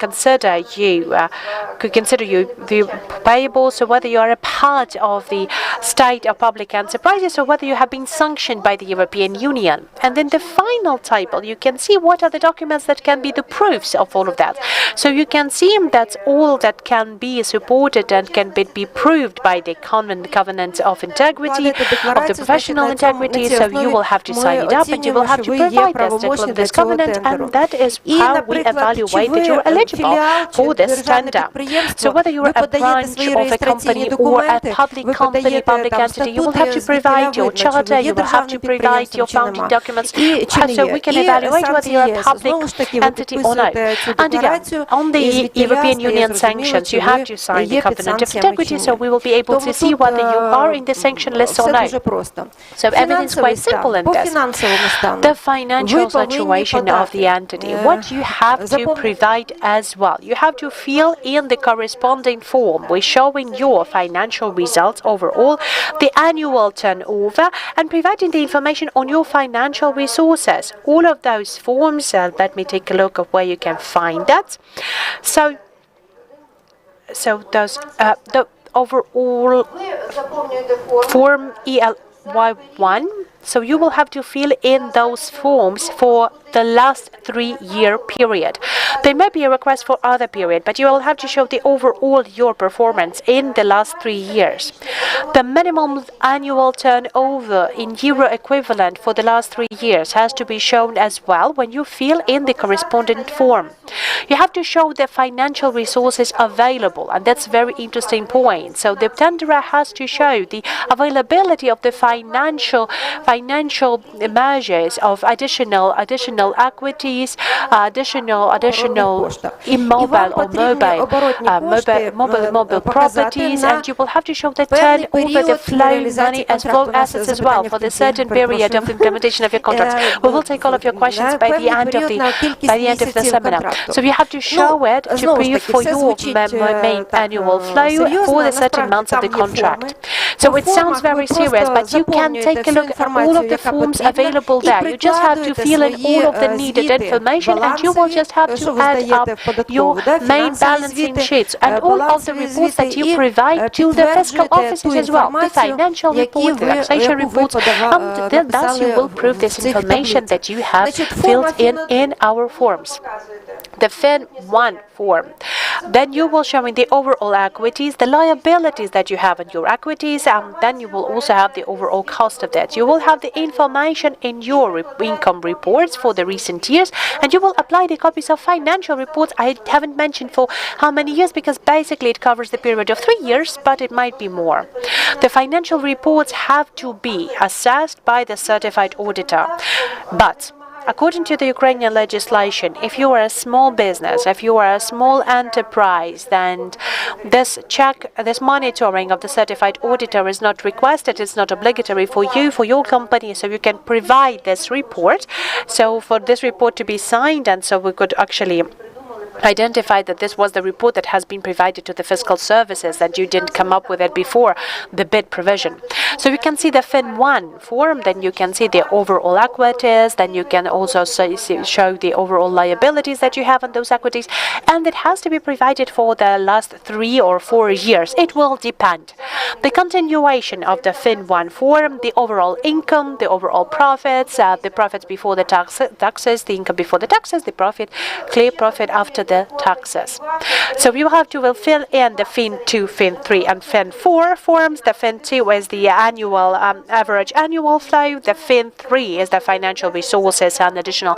could consider you the payable, so whether you are a part of the state or public enterprises, or whether you have been sanctioned by the European Union. And in the final table, you can see what are the documents that can be the proofs of all of that. So you can see that's all that can be supported and can be proved by the covenant of integrity, of the professional integrity. So you will have to sign it up and you will have to provide this covenant, and that is how we evaluate that you're eligible for this tender. So whether you're a branch of a company or a public company, public entity, you will have to provide your charter, you will have to provide your founding documents, so we can evaluate whether you're a public entity or not. And again, on the European Union sanctions, you have to sign the covenant of integrity, so we will be able to see whether you are in the sanction list or not. So everything's quite simple in this. The financial situation of the entity, what you have to provide as well. You have to fill in the corresponding form. We're showing your financial results overall, the annual turnover, and providing the information on your financial resources. All of those forms, let me take a look at where you can find that. So those the overall form ELY1. So you will have to fill in those forms for the last 3-year period. There may be a request for other period, but you will have to show the overall your performance in the last 3 years. The minimum annual turnover in euro equivalent for the last 3 years has to be shown as well when you fill in the corresponding form. You have to show the financial resources available, and that's a very interesting point. So the tenderer has to show the availability of the financial measures of additional equities, additional immobile or mobile properties, and you will have to show the turnover, the flow money as flow assets as well for the certain period of implementation of your contracts. We will take all of your questions by the end of the seminar. So you have to show it to prove for your main annual flow for the certain months of the contract. So it sounds very serious, but you can take a look at all of the forms available there. You just have to fill in all of the needed information, and you will just have to add up your main balancing sheets and all of the reports that you provide to the fiscal offices as well, the financial report, the taxation reports, and thus you will prove this information that you have filled in our forms. The FIN1 form. Then you will show in the overall equities, the liabilities that you have in your equities, and then you will also have the overall cost of that. You will have the information in your income reports for the recent years, and you will apply the copies of financial reports. I haven't mentioned for how many years, because basically it covers the period of 3 years, but it might be more. The financial reports have to be assessed by the certified auditor. But according to the Ukrainian legislation, if you are a small business, if you are a small enterprise, then this monitoring of the certified auditor is not requested. It's not obligatory for you, for your company, so you can provide this report. So for this report to be signed, and so we could actually identify that this was the report that has been provided to the fiscal services, that you didn't come up with it before the bid provision. So you can see the FIN1 form, then you can see the overall equities, then you can also show the overall liabilities that you have on those equities, and it has to be provided for the last 3 or 4 years. It will depend. The continuation of the FIN1 form, the overall income, the overall profits, the profits before the taxes, the income before the taxes, the profit, clear profit after the taxes. So you have to fill in the FIN2, FIN3, and FIN4 forms. The FIN2 is the annual average annual flow. The FIN3 is the financial resources and additional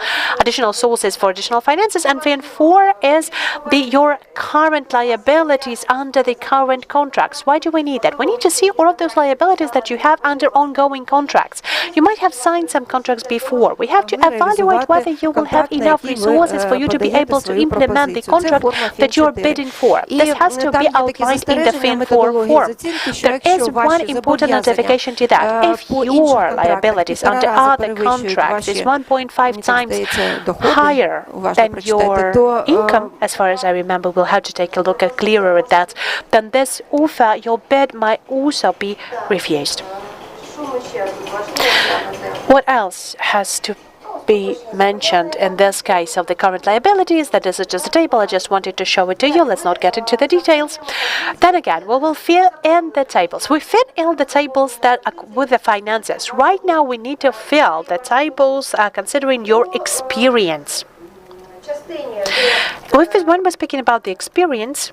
sources for additional finances, and FIN4 is your current liabilities under the current contracts. Why do we need that? We need to see all of those liabilities that you have under ongoing contracts. You might have signed some contracts before. We have to evaluate whether you will have enough resources for you to be able to implement the contract that you are bidding for. This has to be outlined in the FIN4 form. There is one important notification to that. If your liabilities under other contracts is 1.5 times higher than your income, as far as I remember, we'll have to take a look at clearer at that, then this offer, your bid, might also be refused. What else has to be mentioned in this case of the current liabilities? That is just a table. I just wanted to show it to you. Let's not get into the details. Then again, we will fill in the tables. We fill in the tables that with the finances. Right now, we need to fill the tables considering your experience. When we're speaking about the experience,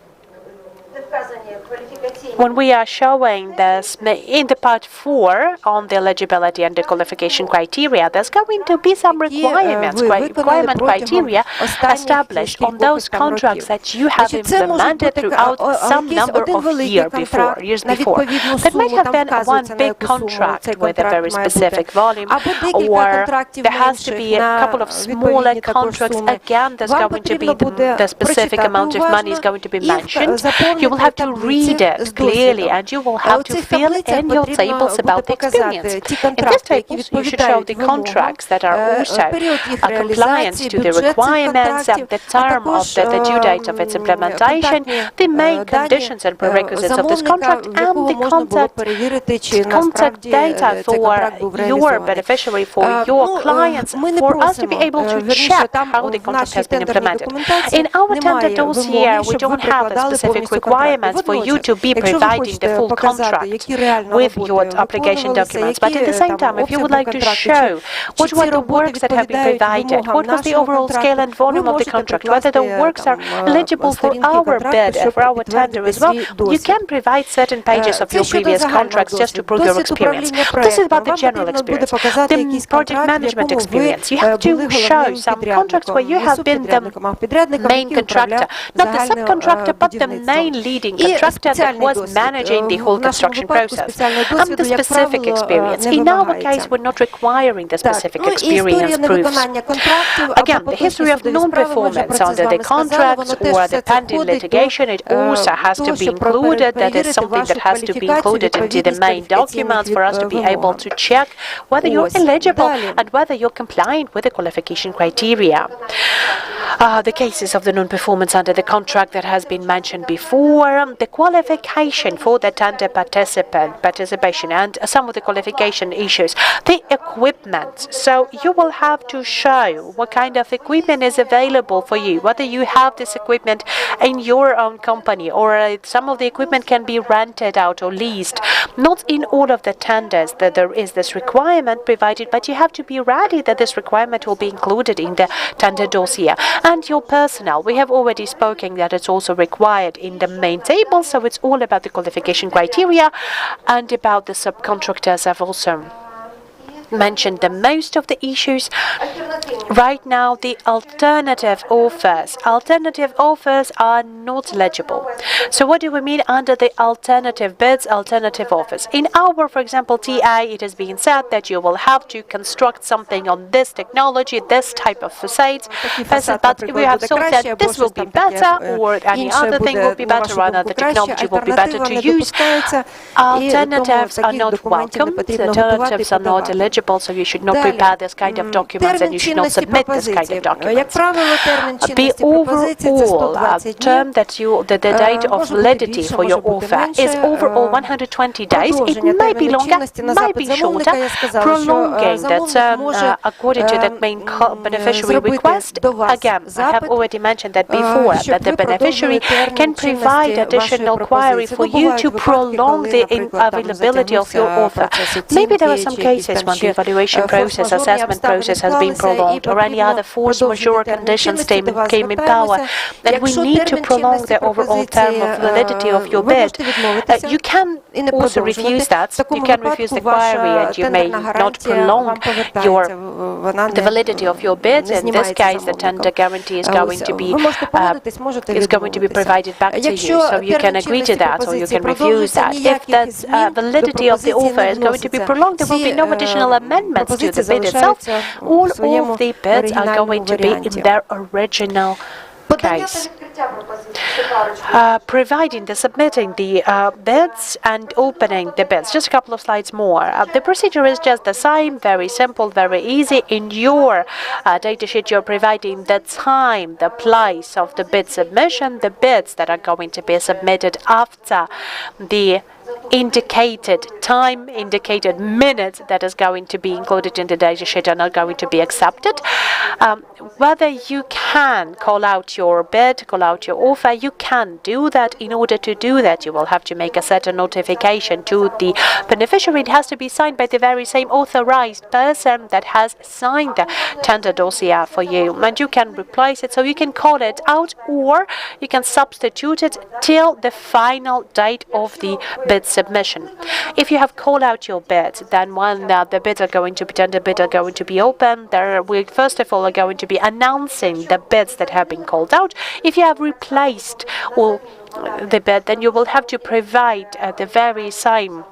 when we are showing this in the part 4 on the eligibility and the qualification criteria, there's going to be some requirement criteria established on those contracts that you have implemented throughout some number of years before. That might have been one big contract with a very specific volume, or there has to be a couple of smaller contracts. Again, there's going to be the specific amount of money is going to be mentioned. You will have to read it clearly, and you will have to fill in your tables about the experience. In these tables, you should show the contracts that are also compliant to the requirements at the term of the due date of its implementation, the main conditions and prerequisites of this contract, and the contact data for your beneficiary, for your clients, for us to be able to check how the contract has been implemented. In our tender dossier, we don't have the specific requirements for you to be providing the full contract with your application documents. But at the same time, if you would like to show what were the works that have been provided, what was the overall scale and volume of the contract, whether the works are eligible for our bid, for our tender as well, you can provide certain pages of your previous contracts just to prove your experience. This is about the general experience. The project management experience. You have to show some contracts where you have been the main contractor, not the subcontractor, but the main leading contractor that was managing the whole construction process. And the specific experience. In our case, we're not requiring the specific experience proofs. Again, the history of non-performance under the contracts or the pending litigation, it also has to be included. That is something that has to be included into the main documents for us to be able to check whether you're eligible and whether you're compliant with the qualification criteria. The cases of the non-performance under the contract that has been mentioned before, the qualification for the tender participation, and some of the qualification issues, the equipment. So you will have to show what kind of equipment is available for you, whether you have this equipment in your own company or some of the equipment can be rented out or leased. Not in all of the tenders that there is this requirement provided, but you have to be ready that this requirement will be included in the tender dossier. And your personnel, we have already spoken that it's also required in the main table, so it's all about the qualification criteria and about the subcontractors. I've also mentioned the most of the issues. Right now, the alternative offers are not eligible. So what do we mean under the alternative bids, alternative offers? In our, for example, TA, it has been said that you will have to construct something on this technology, this type of facade, but we have thought that this will be better, or any other thing will be better, or another technology will be better to use. Alternatives are not welcome. The alternatives are not eligible, so you should not prepare this kind of documents and you should not submit this kind of documents. The overall term that the date of validity for your offer is overall 120 days. It may be longer, might be shorter. Prolonging the term according to the main beneficiary request. Again, I have already mentioned that before, that the beneficiary can provide additional query for you to prolong the availability of your offer. Maybe there are some cases when the evaluation process, assessment process has been prolonged, or any other force majeure conditions came in power, that we need to prolong the overall term of validity of your bid. You can also refuse that. You can refuse the query, and you may not prolong the validity of your bid. In this case, the tender guarantee is going to be provided back to you. So you can agree to that, or you can refuse that. If the validity of the offer is going to be prolonged, there will be no additional amendments to the bid itself. All of the bids are going to be in their original case. Providing the submitting the bids and opening the bids. Just a couple of slides more. The procedure is just the same, very simple, very easy. In your datasheet, you're providing the time, the place of the bid submission, the bids that are going to be submitted after the indicated time, indicated minutes that is going to be included in the data sheet are not going to be accepted. Whether you can call out your bid, call out your offer, you can do that. In order to do that, you will have to make a certain notification to the beneficiary. It has to be signed by the very same authorized person that has signed the tender dossier for you. And you can replace it, so you can call it out, or you can substitute it till the final date of the bid submission. If you have called out your bid, then when the bids are going to be tender bid are going to be open, we first of all are going to be announcing the bids that have been called out. If you have replaced the bid, then you will have to provide the very same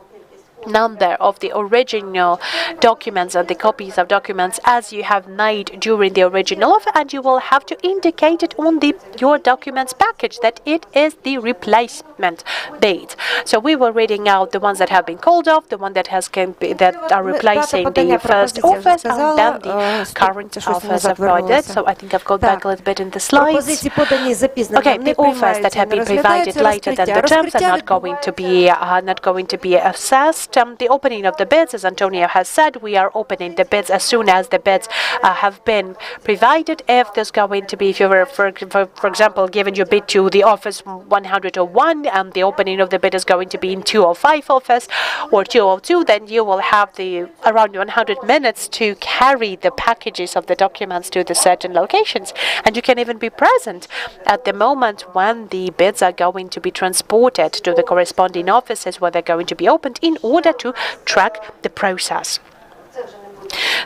number of the original documents and the copies of documents as you have made during the original offer, and you will have to indicate it on your documents package that it is the replacement bid. So we were reading out the ones that have been called off, the one that are replacing the first offers, and then the current offers are provided. So I think I've got back a little bit in the slides. Okay, the offers that have been provided later than the terms are not going to be assessed. The opening of the bids, as Antonio has said, we are opening the bids as soon as the bids have been provided. If there's going to be, if you were, for example, given your bid to the office 101 and the opening of the bid is going to be in 205 office or 202, then you will have around 100 minutes to carry the packages of the documents to the certain locations. And you can even be present at the moment when the bids are going to be transported to the corresponding offices where they're going to be opened, in order to track the process.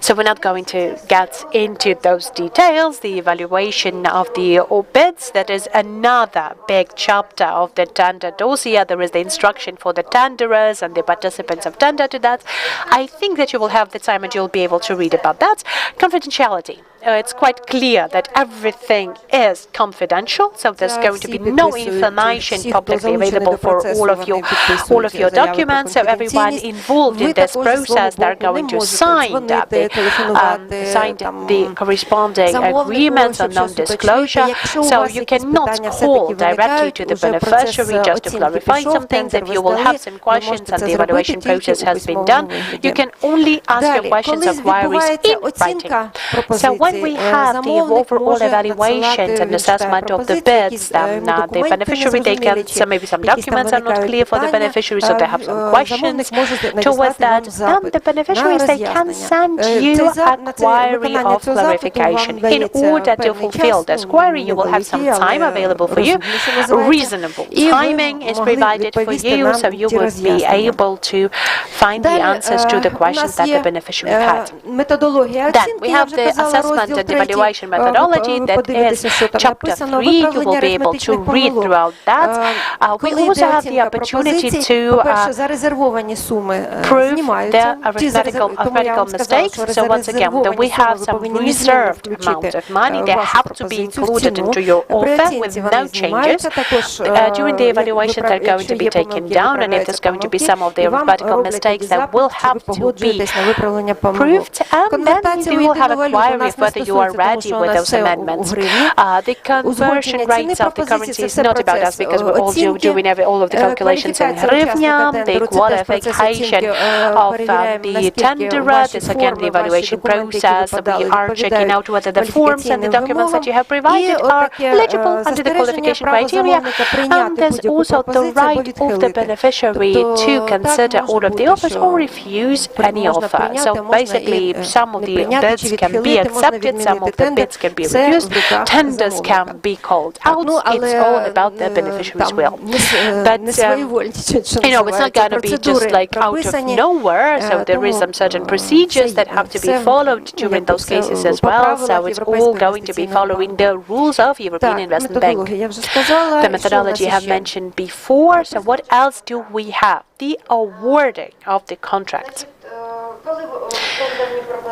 So we're not going to get into those details. The evaluation of the bids, that is another big chapter of the tender dossier. There is the instruction for the tenderers and the participants of tender to that. I think that you will have the time and you'll be able to read about that. Confidentiality. It's quite clear that everything is confidential, so there's going to be no information publicly available for all of your documents. So everyone involved in this process, they're going to sign the corresponding agreements on non-disclosure. So you cannot call directly to the beneficiary just to clarify some things. If you will have some questions and the evaluation process has been done, you can only ask your questions or queries in writing. So when we have the overall evaluations and assessment of the bids, then the beneficiary, maybe some documents are not clear for the beneficiary, so they have some questions towards that. Then the beneficiaries, they can send you a query of clarification. In order to fulfill this query, you will have some time available for you. Reasonable timing is provided for you, so you will be able to find the answers to the questions that the beneficiary had. Then we have the assessment and evaluation methodology, that is chapter 3. You will be able to read throughout that. We also have the opportunity to prove the arithmetical mistakes. So once again, we have some reserved amount of money. They have to be included into your offer with no changes. During the evaluation, they're going to be taken down, and if there's going to be some of the arithmetical mistakes that will have to be proved, and then you will have a query of whether you are ready with those amendments. The conversion rates of the currency is not about us, because we're all doing all of the calculations in hryvnia. The qualification of the tenderer, this again the evaluation process. We are checking out whether the forms and the documents that you have provided are eligible under the qualification criteria. And there's also the right of the beneficiary to consider all of the offers or refuse any offer. So basically, some of the bids can be accepted, some of the bids can be reduced, tenders can be called out. It's all about the beneficiary's will. But, it's not going to be just like out of nowhere. So there is some certain procedures that have to be followed during those cases as well. So it's all going to be following the rules of European Investment Bank. The methodology I have mentioned before. So what else do we have? The awarding of the contract.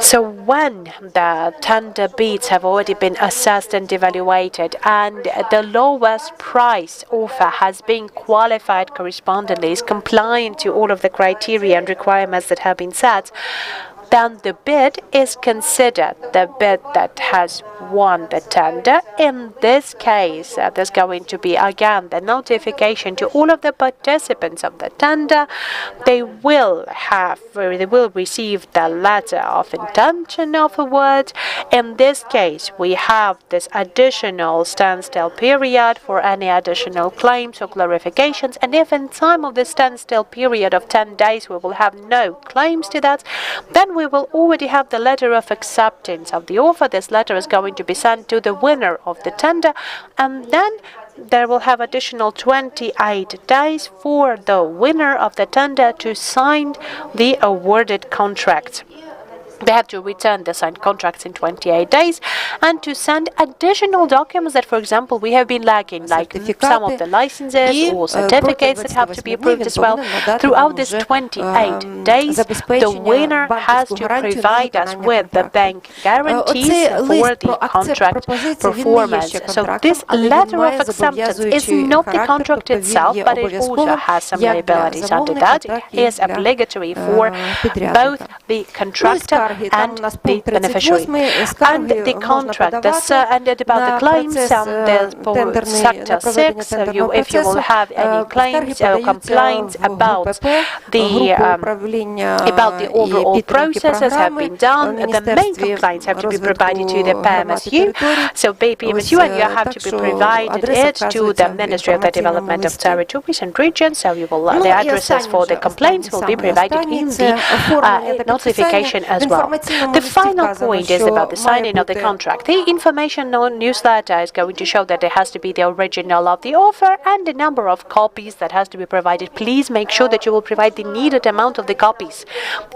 So when the tender bids have already been assessed and evaluated, and the lowest price offer has been qualified correspondingly, is compliant to all of the criteria and requirements that have been set, then the bid is considered the bid that has won the tender. In this case, there's going to be again the notification to all of the participants of the tender. They will receive the letter of intention of award. In this case, we have this additional standstill period for any additional claims or clarifications, and if in time of the standstill period of 10 days we will have no claims to that, then we will already have the letter of acceptance of the offer. This letter is going to be sent to the winner of the tender, and then there will have additional 28 days for the winner of the tender to sign the awarded contract. They have to return the signed contracts in 28 days and to send additional documents that, for example, we have been lacking, like some of the licenses or certificates that have to be approved as well. Throughout these 28 days, the winner has to provide us with the bank guarantees for the contract performance. So this letter of acceptance is not the contract itself, but it also has some liabilities under that. It is obligatory for both the contractor and the beneficiary. And the contract, and about the claims, the Sector 6, if you will have any claims or complaints about the overall processes have been done, the main complaints have to be provided to the PMSU. So PMSU, and you have to be provided it to the Ministry of the Development of Territories and Regions. So you will the addresses for the complaints will be provided in the notification as well. The final point is about the signing of the contract. The information newsletter is going to show that there has to be the original of the offer and the number of copies that has to be provided. Please make sure that you will provide the needed amount of the copies.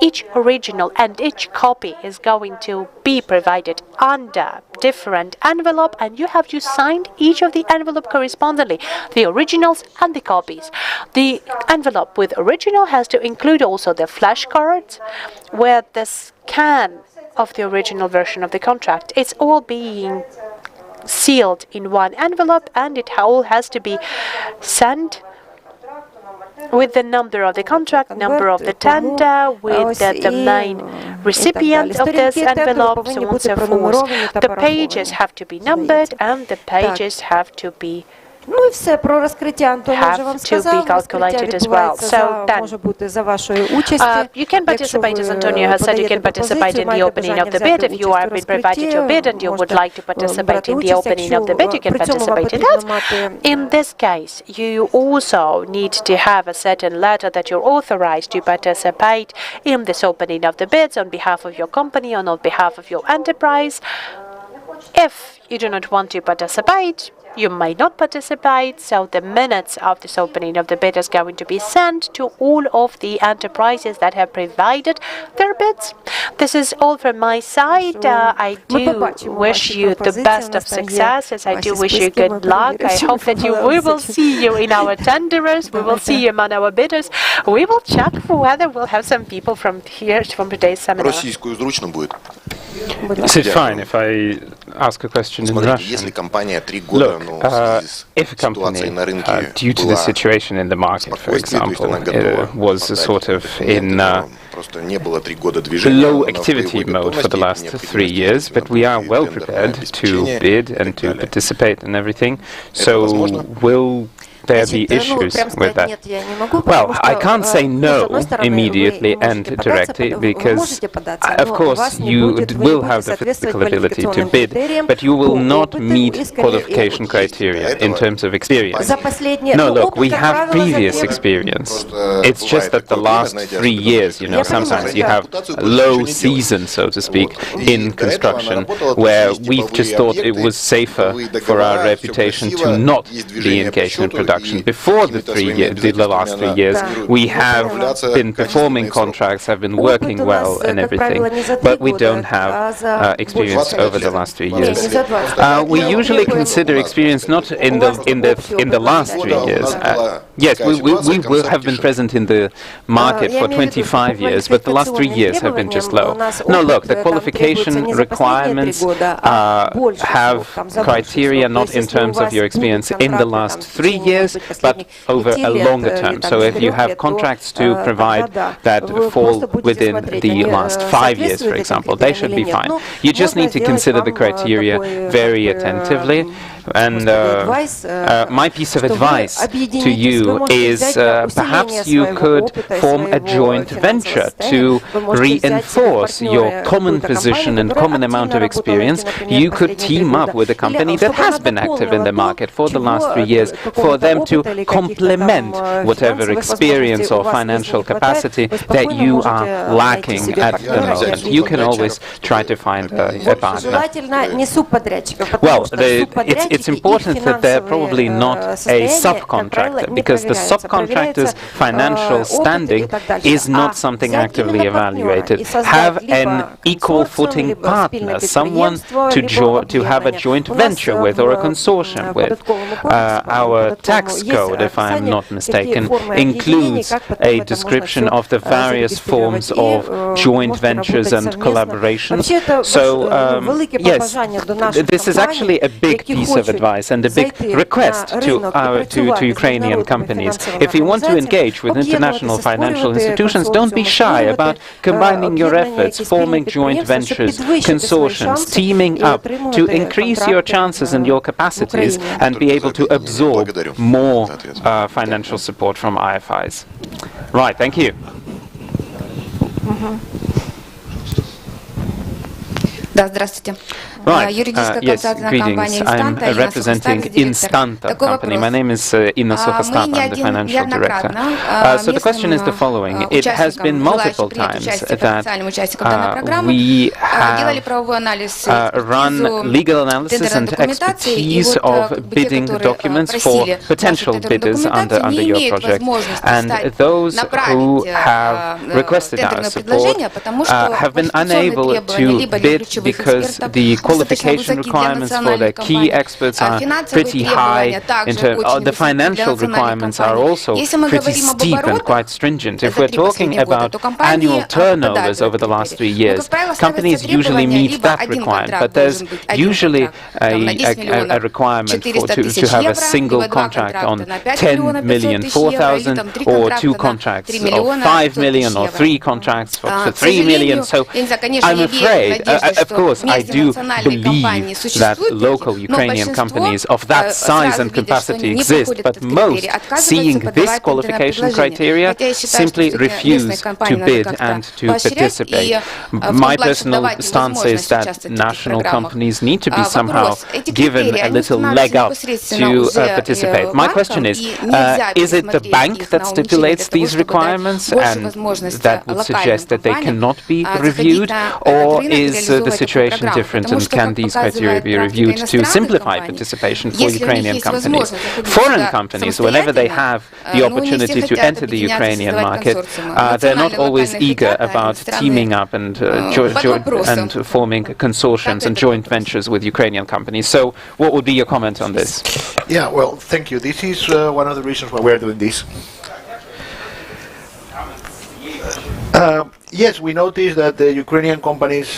Each original and each copy is going to be provided under different envelope, and you have to sign each of the envelope correspondingly, the originals and the copies. The envelope with original has to include also the flashcards where the scan of the original version of the contract. It's all being sealed in one envelope, and it all has to be sent with the number of the contract, number of the tender, with the main recipient of this envelope, so on and so forth. The pages have to be numbered, and the pages have to be calculated as well. So then, you can participate, as Antonio has said, you can participate in the opening of the bid. If you have been provided your bid and you would like to participate in the opening of the bid, you can participate in that. In this case, you also need to have a certain letter that you're authorized to participate in this opening of the bids on behalf of your company or on behalf of your enterprise. If you do not want to participate, you may not participate, so the minutes of this opening of the bid is going to be sent to all of the enterprises that have provided their bids. This is all from my side. I do wish you the best of successes. I do wish you good luck. I hope that we will see you in our tenderers. We will see you among our bidders. We will check whether we'll have some people from here, from today's seminar. Is it fine if I ask a question in Russian? Look, if a company, due to the situation in the market, for example, was sort of in low activity mode for the last 3 years, but we are well prepared to bid and to participate and everything, so will there be issues with that? Well, I can't say no immediately and directly, because, of course, you will have the physical ability to bid, but you will not meet qualification criteria in terms of experience. No, look, we have previous experience. It's just that the last 3 years, you know, sometimes you have a low season, so to speak, in construction, where we've just thought it was safer for our reputation to not be engaged in production. Before the last 3 years, we have been performing contracts, have been working well and everything, but we don't have experience over the last 3 years. We usually consider experience not in the last 3 years. Yes, we have been present in the market for 25 years, but the last 3 years have been just low. No, look, the qualification requirements have criteria not in terms of your experience in the last 3 years, but over a longer term. So if you have contracts to provide that fall within the last 5 years, for example, they should be fine. You just need to consider the criteria very attentively. And my piece of advice to you is perhaps you could form a joint venture to reinforce your common position and common amount of experience. You could team up with a company that has been active in the market for the last 3 years for them to complement whatever experience or financial capacity that you are lacking at the moment. You can always try to find a partner. Well, it's important that they're probably not a subcontractor, because the subcontractor's financial standing is not something actively evaluated. Have an equal footing partner, someone to have a joint venture with or a consortium with. Our tax code, if I'm not mistaken, includes a description of the various forms of joint ventures and collaborations. So, yes, this is actually a big piece of advice and a big request to Ukrainian companies. If you want to engage with international financial institutions, don't be shy about combining your efforts, forming joint ventures, consortiums, teaming up to increase your chances and your capacities and be able to absorb more financial support from IFIs. Right, thank you. Right, yes, greetings. I'm representing Instanta company. My name is Inna Sukhostap, I'm the financial director. So the question is the following. It has been multiple times that we have run legal analysis and expertise of bidding documents for potential bidders under your project. And those who have requested our support have been unable to bid because the qualification requirements for the key experts are pretty high. The financial requirements are also pretty steep and quite stringent. If we're talking about annual turnovers over the last 3 years, companies usually meet that requirement, but there's usually a requirement to have a single contract on 10 million, 4,000, or 2 contracts of 5 million, or 3 contracts for 3 million. So I'm afraid, of course, I do believe that local Ukrainian companies of that size and capacity exist, but most, seeing this qualification criteria, simply refuse to bid and to participate. My personal stance is that national companies need to be somehow given a little leg up to participate. My question is it the bank that stipulates these requirements and that would suggest that they cannot be reviewed, or is the situation different, and can these criteria be reviewed to simplify participation for Ukrainian companies? Foreign companies, whenever they have the opportunity to enter the Ukrainian market, they're not always eager about teaming up and forming consortiums and joint ventures with Ukrainian companies. So what would be your comment on this? Yeah, well, thank you. This is one of the reasons why we're doing this. Yes, we noticed that the Ukrainian companies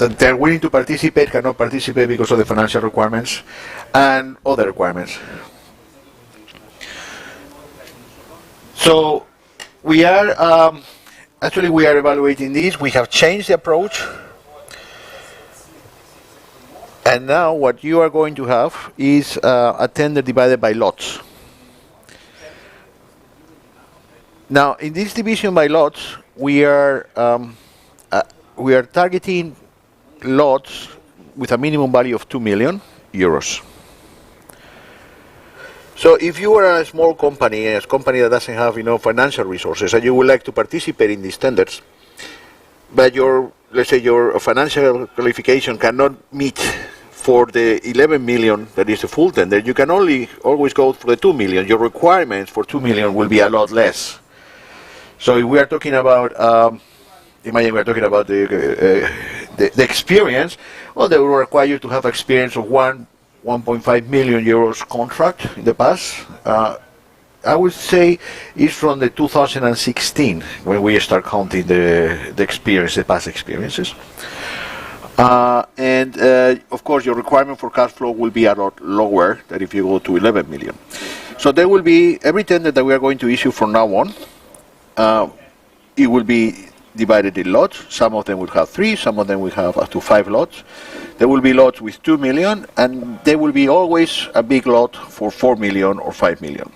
that they're willing to participate cannot participate because of the financial requirements and other requirements. So we are actually we are evaluating this. We have changed the approach, and now what you are going to have is a tender divided by lots. Now, in this division by lots, we are targeting lots with a minimum value of 2 million euros. So if you are a small company, a company that doesn't have enough financial resources, and you would like to participate in these tenders, but let's say your financial qualification cannot meet for the 11 million that is the full tender, you can always go for the 2 million. Your requirements for 2 million will be a lot less. So if we are talking about, imagine we are talking about the experience, well, they will require you to have experience of 1.5 million euros contract in the past, I would say it's from the 2016 when we start counting the experience, the past experiences. Of course, your requirement for cash flow will be a lot lower than if you go to 11 million. So there will be every tender that we are going to issue from now on. It will be divided in lots. Some of them will have 3, some of them will have up to 5 lots. There will be lots with 2 million, and there will be always a big lot for 4 million or 5 million.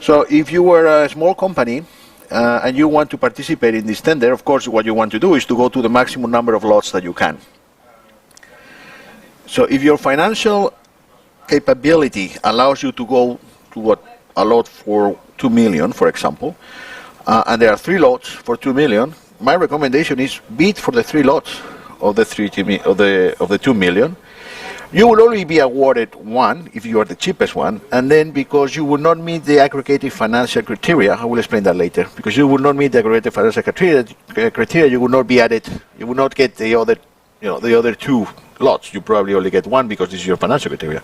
So if you were a small company and you want to participate in this tender, of course, what you want to do is to go to the maximum number of lots that you can. So if your financial capability allows you to go to a lot for 2 million, for example, and there are 3 lots for 2 million, my recommendation is bid for the 3 lots of the 2 million. You will only be awarded 1 if you are the cheapest one, and then because you will not meet the aggregated financial criteria, I will explain that later. Because you will not meet the aggregated financial criteria, you will not be added. You will not get the other, the other 2 lots. You probably only get 1 because this is your financial criteria.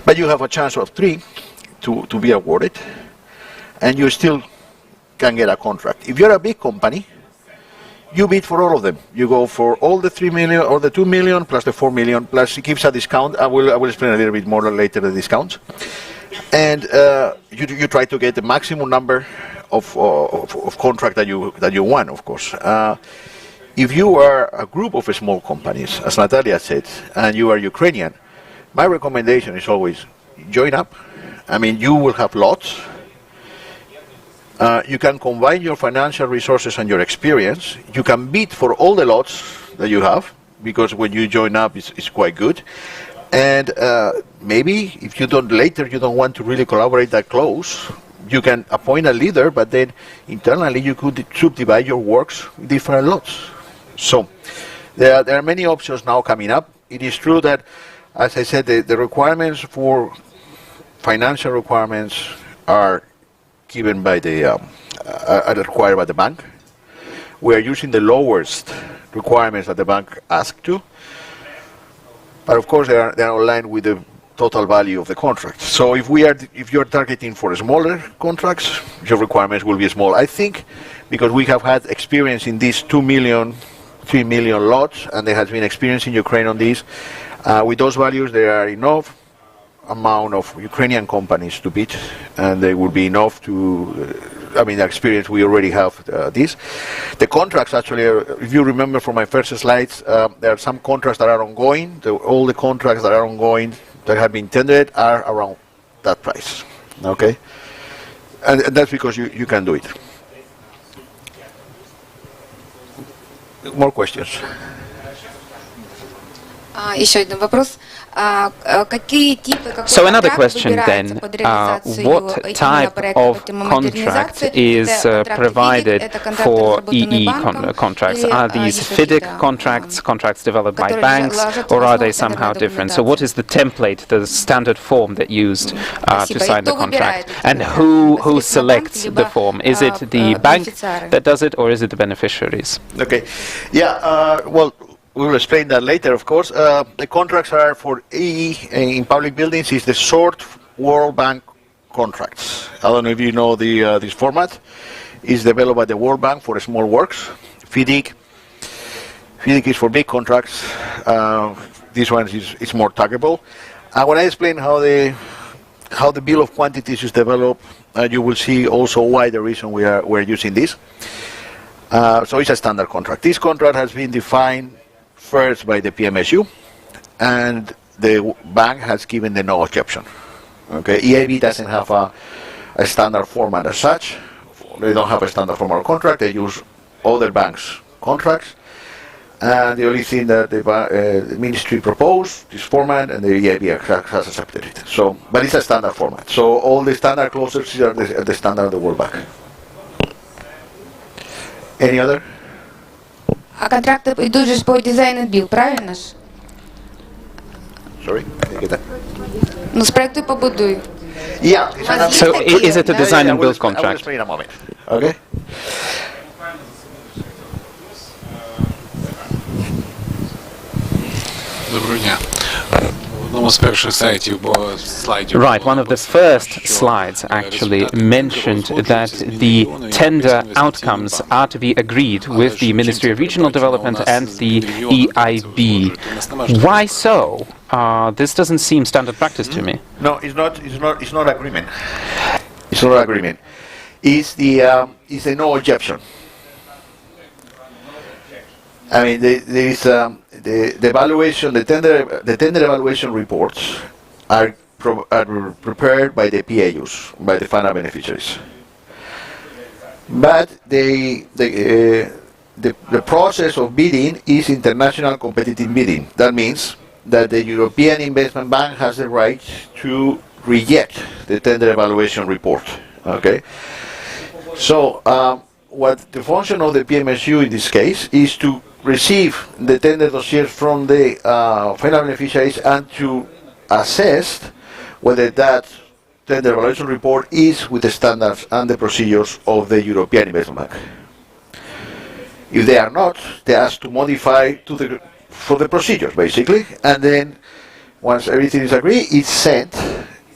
But you have a chance of 3 to be awarded, and you still can get a contract. If you're a big company, you bid for all of them. You go for all the 3 million or the 2 million plus the 4 million, plus it gives a discount. I will explain a little bit more later the discounts. And you try to get the maximum number of contract that you want, of course. If you are a group of small companies, as Natalia said, and you are Ukrainian, my recommendation is always join up. I mean, you will have lots. You can combine your financial resources and your experience. You can bid for all the lots that you have, because when you join up, it's quite good. And maybe if you don't want to really collaborate that close, you can appoint a leader, but then internally you could subdivide your works in different lots. So there are many options now coming up. It is true that, as I said, the requirements for financial requirements are given by are required by the bank. We are using the lowest requirements that the bank asks to, but of course they are aligned with the total value of the contract. So if you're targeting for smaller contracts, your requirements will be small. I think because we have had experience in these 2 million, 3 million lots, and there has been experience in Ukraine on these. With those values, there are enough amount of Ukrainian companies to bid, and they will be enough to, the experience we already have this. The contracts actually, if you remember from my first slides, there are some contracts that are ongoing. All the contracts that are ongoing that have been tendered are around that price, okay? And that's because you can do it. More questions? Еще один вопрос. So another question then, what type of contract is provided for EE contracts? Are these FIDIC contracts developed by banks, or are they somehow different? So what is the template, the standard form that used to sign the contract? And who selects the form? Is it the bank that does it, or is it the beneficiaries? Okay, yeah, well, we will explain that later, of course. The contracts are for EE in public buildings is the short World Bank contracts. I don't know if you know this format. It's developed by the World Bank for small works. FIDIC is for big contracts. This one is more taggable. When I explain how the bill of quantities is developed, you will see also why the reason we're using this. So it's a standard contract. This contract has been defined first by the PMSU, and the bank has given the no exception. Okay, EIB doesn't have a standard format as such. They don't have a standard format contract. They use other banks' contracts, and the only thing that the ministry proposed this format, and the EIB has accepted it. So, but it's a standard format. So all the standard clauses are the standard of the World Bank. Any other? А контракты идут же по дизайн and build, правильно ж? Sorry, get that. Ну, спроектуй, побудуй. Yeah. So is it a design and build contract? I will explain in a moment. Okay. Доброго дня. В одному Right, one of the first slides actually mentioned that the tender outcomes are to be agreed with the Ministry of Regional Development and the EIB. Why so? This doesn't seem standard practice to me. No, it's not. It's not agreement. It's not agreement. It's the no objection. I mean, there is the evaluation, the tender evaluation reports are prepared by the PAUs, by the final beneficiaries. But the process of bidding is international competitive bidding. That means that the European Investment Bank has the right to reject the tender evaluation report. Okay. So what the function of the PMSU in this case is to receive the tender dossiers from the final beneficiaries and to assess whether that tender evaluation report is with the standards and the procedures of the European Investment Bank. If they are not, they ask to modify for the procedures basically, and then once everything is agreed, it's sent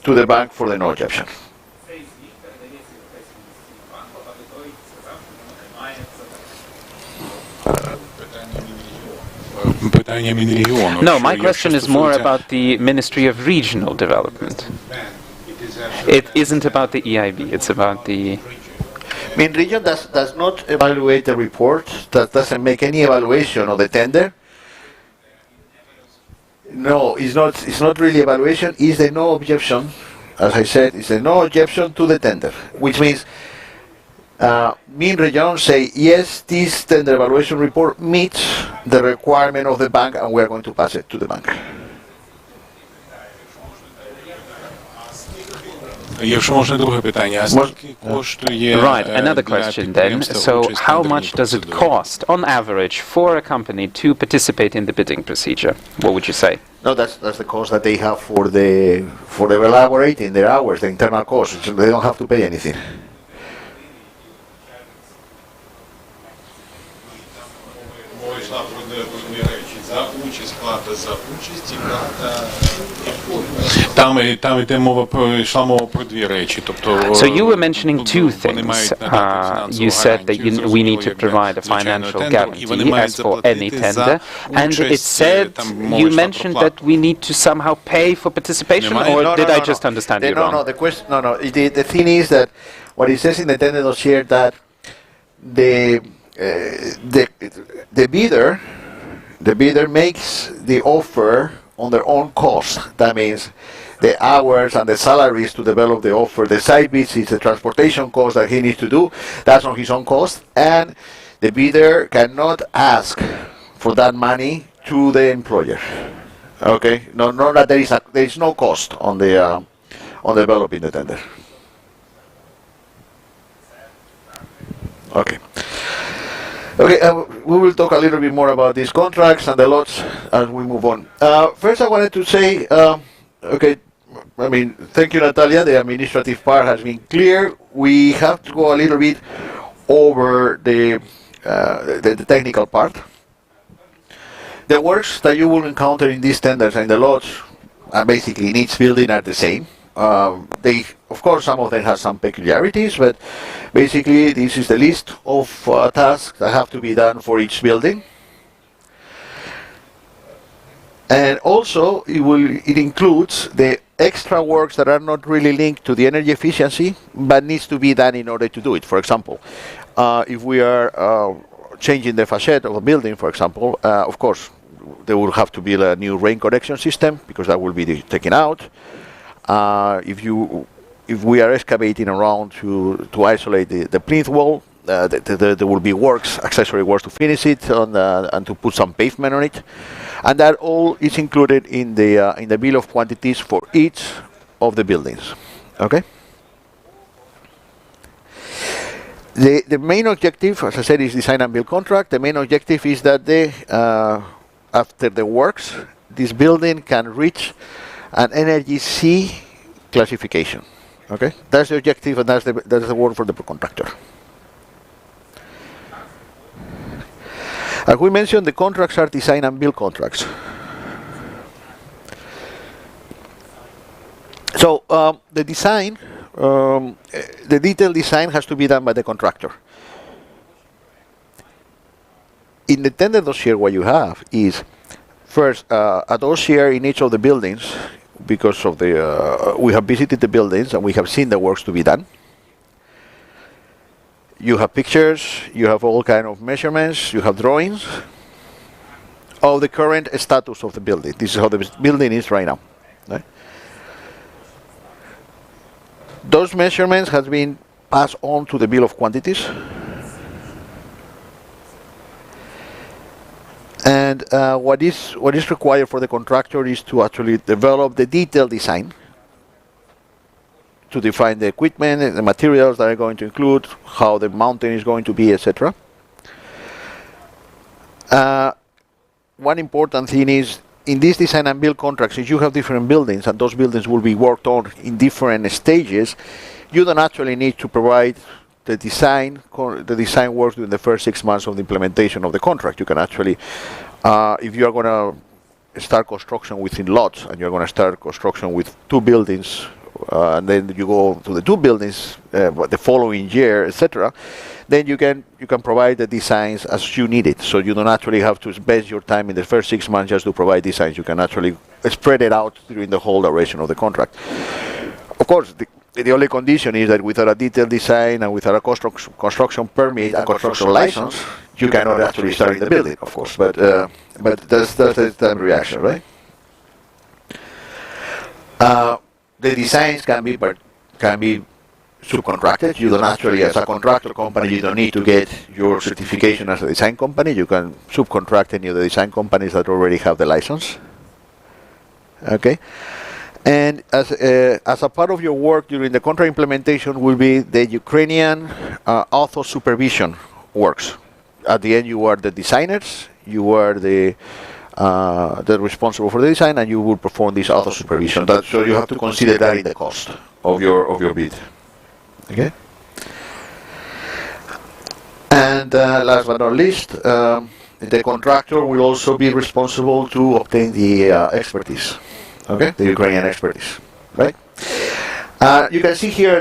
to the bank for the no objection. No, my question is more about the Ministry of Regional Development. It isn't about the EIB, it's about the... I mean, region does not evaluate the report, that doesn't make any evaluation of the tender. No, it's not really evaluation, it's the no objection. As I said, it's a no objection to the tender, which means Region say, yes, this tender evaluation report meets the requirement of the bank and we are going to pass it to the bank. Right, another question then. So how much does it cost, on average, for a company to participate in the bidding procedure? What would you say? No, that's the cost that they have for elaborating their hours, the internal costs. So they don't have to pay anything. So you were mentioning two things. You said that we need to provide a financial guarantee as for any tender, and it said, you mentioned that we need to somehow pay for participation, or did I just understand you wrong? No, the question, the thing is that what it says in the tender dossier that the bidder makes the offer on their own cost. That means the hours and the salaries to develop the offer, the site visits, the transportation cost that he needs to do, that's on his own cost, and the bidder cannot ask for that money to the employer. Okay, not that there is no cost on the on developing the tender. Okay. Okay, we will talk a little bit more about these contracts and the lots as we move on. First, I wanted to say, okay, I mean, thank you, Natalia. The administrative part has been clear. We have to go a little bit over the technical part. The works that you will encounter in these tenders and the lots, basically in each building, are the same. They, of course, some of them have some peculiarities, but basically this is the list of tasks that have to be done for each building. And also it includes the extra works that are not really linked to the energy efficiency, but needs to be done in order to do it. For example, if we are changing the facade of a building, for example, of course, there will have to be a new rain correction system, because that will be taken out. If we are excavating around to isolate the plinth wall, there will be works, accessory works to finish it and to put some pavement on it, and that all is included in the bill of quantities for each of the buildings. Okay. The main objective, as I said, is design and build contract. The main objective is that after the works, this building can reach an energy C classification. Okay, that's the objective, and that's the word for the contractor. As we mentioned, the contracts are design and build contracts. the design, the detailed design has to be done by the contractor. In the tender dossier, what you have is first a dossier in each of the buildings, because of the we have visited the buildings and we have seen the works to be done. You have pictures, you have all kind of measurements, you have drawings of the current status of the building. This is how the building is right now. Right? Those measurements have been passed on to the bill of quantities. And what is required for the contractor is to actually develop the detailed design, to define the equipment and the materials that are going to include, how the mountain is going to be, etc. One important thing is, in this design and build contracts, if you have different buildings and those buildings will be worked on in different stages, you don't actually need to provide the design works during the first 6 months of the implementation of the contract. You can actually, if you are going to start construction within lots and you're going to start construction with 2 buildings, and then you go to the 2 buildings the following year, etc., then you can provide the designs as you need it. So you don't actually have to spend your time in the first 6 months just to provide designs. You can actually spread it out during the whole duration of the contract. Of course, the only condition is that without a detailed design and without a construction permit, a construction license, you cannot actually start in the building, of course. But that's the reaction, right? The designs can be subcontracted. You don't actually, as a contractor company, you don't need to get your certification as a design company. You can subcontract any of the design companies that already have the license. Okay. And as a part of your work during the contract implementation will be the Ukrainian author supervision works. At the end, you are the designers, you are the responsible for the design, and you will perform this author supervision. So you have to consider that in the cost of your bid. Okay. And last but not least, the contractor will also be responsible to obtain the expertise. Okay, the Ukrainian expertise, right? You can see here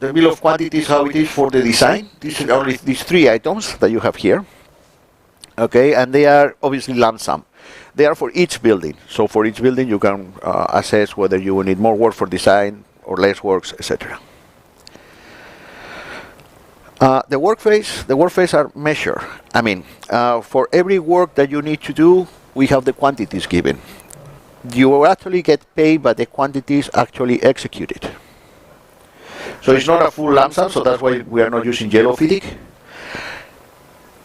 the bill of quantities, how it is for the design. These are only these 3 items that you have here. Okay, and they are obviously lump sum. They are for each building. So for each building, you can assess whether you will need more work for design or less works, etc. The work phase are measured. I mean, for every work that you need to do, we have the quantities given. You will actually get paid by the quantities actually executed. So it's not a full lump sum, so that's why we are not using yellow FIDIC.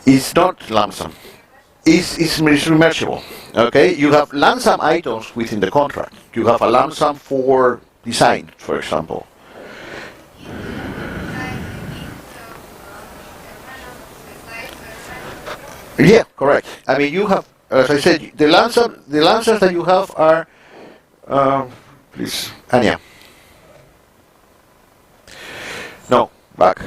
It's not lump sum. It's remerciable. Okay, you have lump sum items within the contract. You have a lump sum for design, for example. Yeah, correct. I mean, you have, as I said, the lump sums that you have are, please, Anya. No, back.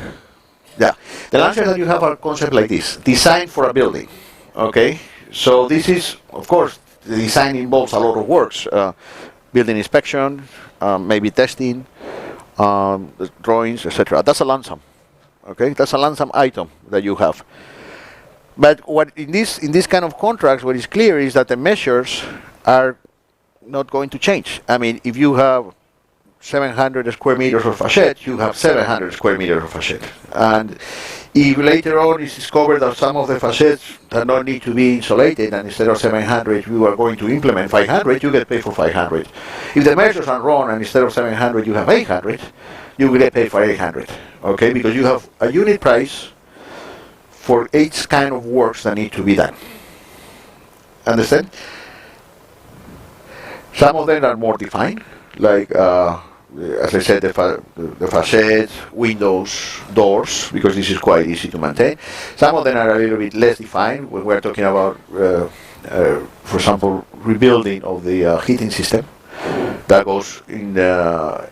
Yeah, the lump sums that you have are concepts like this: design for a building. Okay, so this is, of course, the design involves a lot of works, building inspection, maybe testing, drawings, etc. That's a lump sum. Okay, that's a lump sum item that you have. But what in this kind of contracts, what is clear is that the measures are not going to change. I mean, if you have 700 square meters of facade, you have 700 square meters of facade. And if later on it's discovered that some of the facades do not need to be insulated, and instead of 700 you are going to implement 500, you get paid for 500. If the measures are wrong and instead of 700 you have 800, you will get paid for 800. Okay, because you have a unit price for each kind of works that need to be done. Understand? Some of them are more defined, like as I said, the facades, windows, doors, because this is quite easy to maintain. Some of them are a little bit less defined when we're talking about, for example, rebuilding of the heating system. That goes in the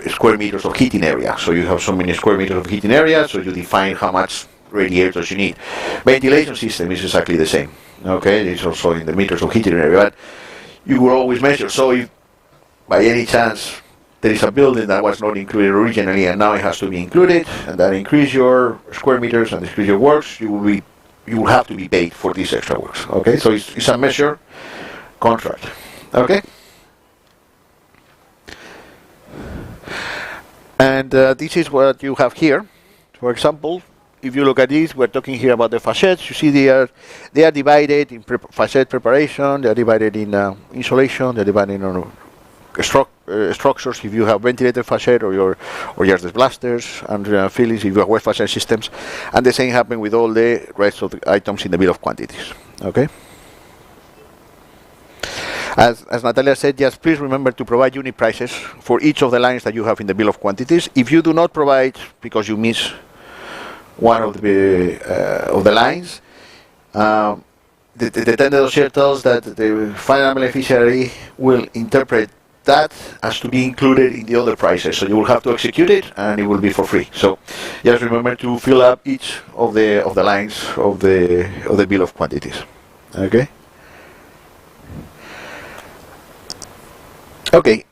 square meters of heating area. So you have so many square meters of heating area, so you define how much radiators you need. Ventilation system is exactly the same. Okay, it's also in the meters of heating area, but you will always measure. So if by any chance there is a building that was not included originally and now it has to be included, and that increase your square meters and increase your works, you will have to be paid for these extra works. Okay, so it's a measure contract. Okay, and this is what you have here. For example, if you look at this, we're talking here about the facettes. You see they are divided in facette preparation, they are divided in insulation, they're divided in structures if you have ventilated facade or just the blasters, and fillings if you have wet facade systems, and the same happens with all the rest of the items in the bill of quantities. Okay. As Natalia said, just please remember to provide unit prices for each of the lines that you have in the bill of quantities. If you do not provide because you miss one of the lines, the tender dossier tells that the final beneficiary will interpret that as to be included in the other prices. So you will have to execute it, and it will be for free. So just remember to fill up each of the lines of the bill of quantities. Okay. Okay.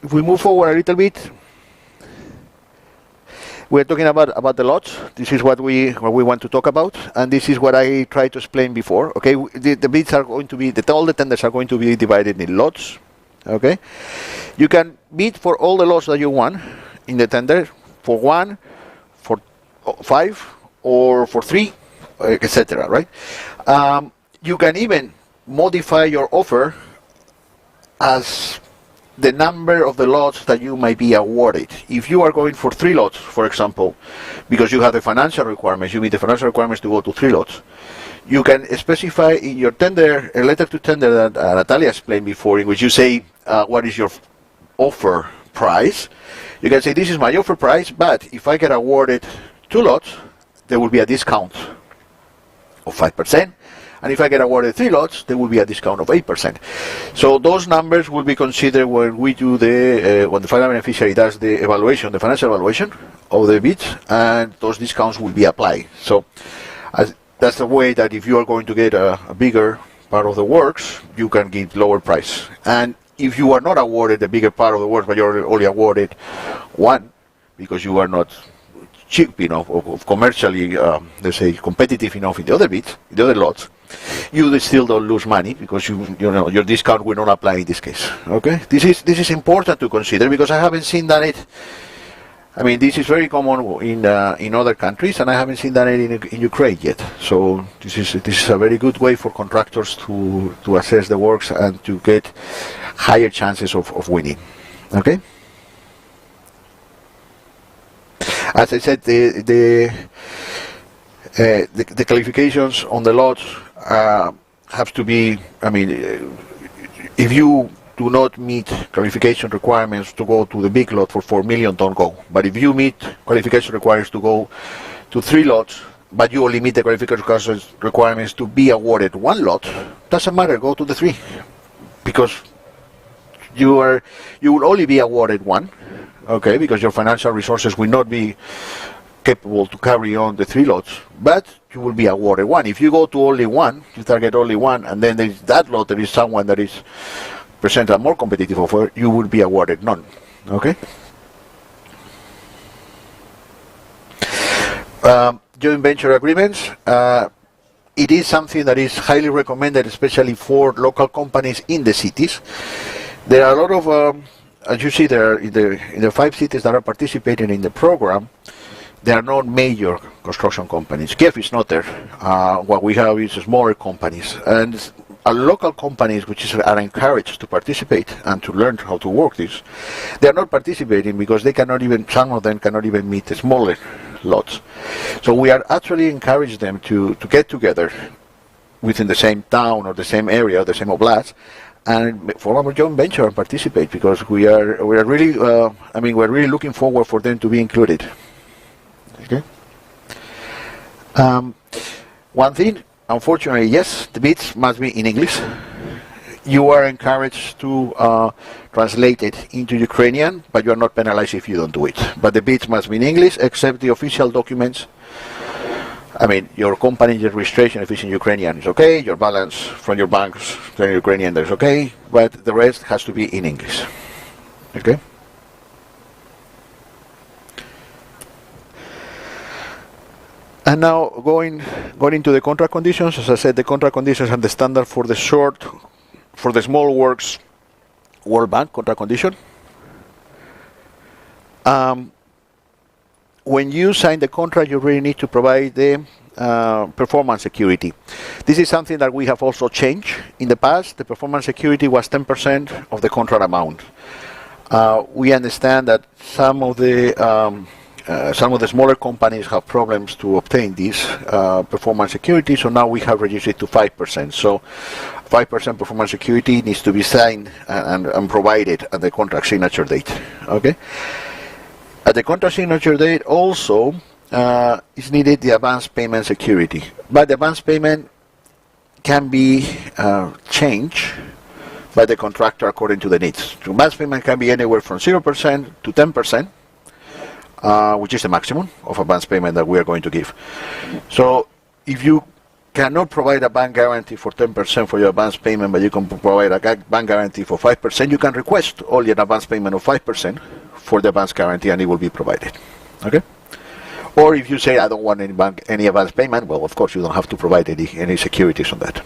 If we move forward a little bit, we're talking about the lots. This is what we want to talk about, and this is what I tried to explain before. Okay, the bids are going to be, all the tenders are going to be divided in lots. Okay, you can bid for all the lots that you want in the tender, for 1, for 5, or for 3, etc. Right? You can even modify your offer as the number of the lots that you might be awarded. If you are going for 3 lots, for example, because you have the financial requirements, you meet the financial requirements to go to 3 lots, you can specify in your tender, a letter to tender that Natalia explained before, in which you say what is your offer price. You can say this is my offer price, but if I get awarded 2 lots, there will be a discount of 5%. And if I get awarded 3 lots, there will be a discount of 8%. So those numbers will be considered when we do when the final beneficiary does the evaluation, the financial evaluation of the bids, and those discounts will be applied. So that's the way that if you are going to get a bigger part of the works, you can get lower price. And if you are not awarded the bigger part of the works, but you're only awarded 1, because you are not cheap enough or commercially, let's say, competitive enough in the other bids, in the other lots, you still don't lose money because you know your discount will not apply in this case. Okay, this is important to consider, because I haven't seen that it. I mean, this is very common in other countries, and I haven't seen that in Ukraine yet. So this is a very good way for contractors to assess the works and to get higher chances of winning. Okay. As I said, the qualifications on the lots have to be, I mean, if you do not meet qualification requirements to go to the big lot for 4 million, don't go. But if you meet qualification requirements to go to 3 lots, but you only meet the qualification requirements to be awarded 1 lot, doesn't matter, go to the 3. Because you will only be awarded 1, okay, because your financial resources will not be capable to carry on the 3 lots, but you will be awarded 1. If you go to only 1, you target only 1, and then there is that lot, there is someone that is present a more competitive offer, you will be awarded none. Okay. Joint venture agreements. It is something that is highly recommended, especially for local companies in the cities. There are a lot of, as you see there, in the 5 cities that are participating in the program, they are not major construction companies. Kyiv is not there. What we have is smaller companies. And local companies which are encouraged to participate and to learn how to work this, they are not participating because they cannot even, some of them cannot even meet the smaller lots. So we are actually encouraging them to get together within the same town or the same area, the same oblast, and form a joint venture and participate, because we are really, we're really looking forward for them to be included. Okay. One thing, unfortunately, yes, the bids must be in English. You are encouraged to translate it into Ukrainian, but you are not penalized if you don't do it. But the bids must be in English, except the official documents I mean, your company registration, if it's in Ukrainian, is okay. Your balance from your banks in Ukrainian, is okay. But the rest has to be in English. Okay? And now going into the contract conditions, as I said, the contract conditions are the standard for the small works World Bank contract condition. When you sign the contract, you really need to provide the performance security. This is something that we have also changed in the past. The performance security was 10% of the contract amount. We understand that some of the smaller companies have problems to obtain this performance security, so now we have reduced it to 5%. So 5% performance security needs to be signed and provided at the contract signature date. Okay. At the contract signature date also is needed the advance payment security, but the advance payment can be changed by the contractor according to the needs. The advance payment can be anywhere from 0% to 10%. Which is the maximum of advance payment that we are going to give. So if you cannot provide a bank guarantee for 10% for your advance payment, but you can provide a bank guarantee for 5%, you can request only an advance payment of 5% for the advance guarantee and it will be provided. Okay? Or if you say, I don't want any advance payment, well, of course, you don't have to provide any securities on that.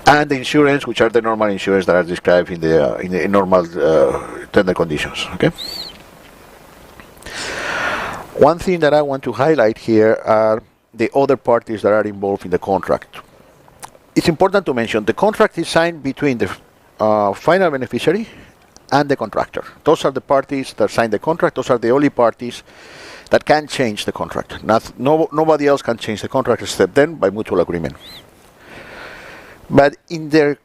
And the insurance, which are the normal insurance that are described in the normal tender conditions. Okay? One thing that I want to highlight here are the other parties that are involved in the contract. It's important to mention the contract is signed between the final beneficiary and the contractor. Those are the parties that sign the contract. Those are the only parties that can change the contract. Nobody else can change the contract except them by mutual agreement. But in their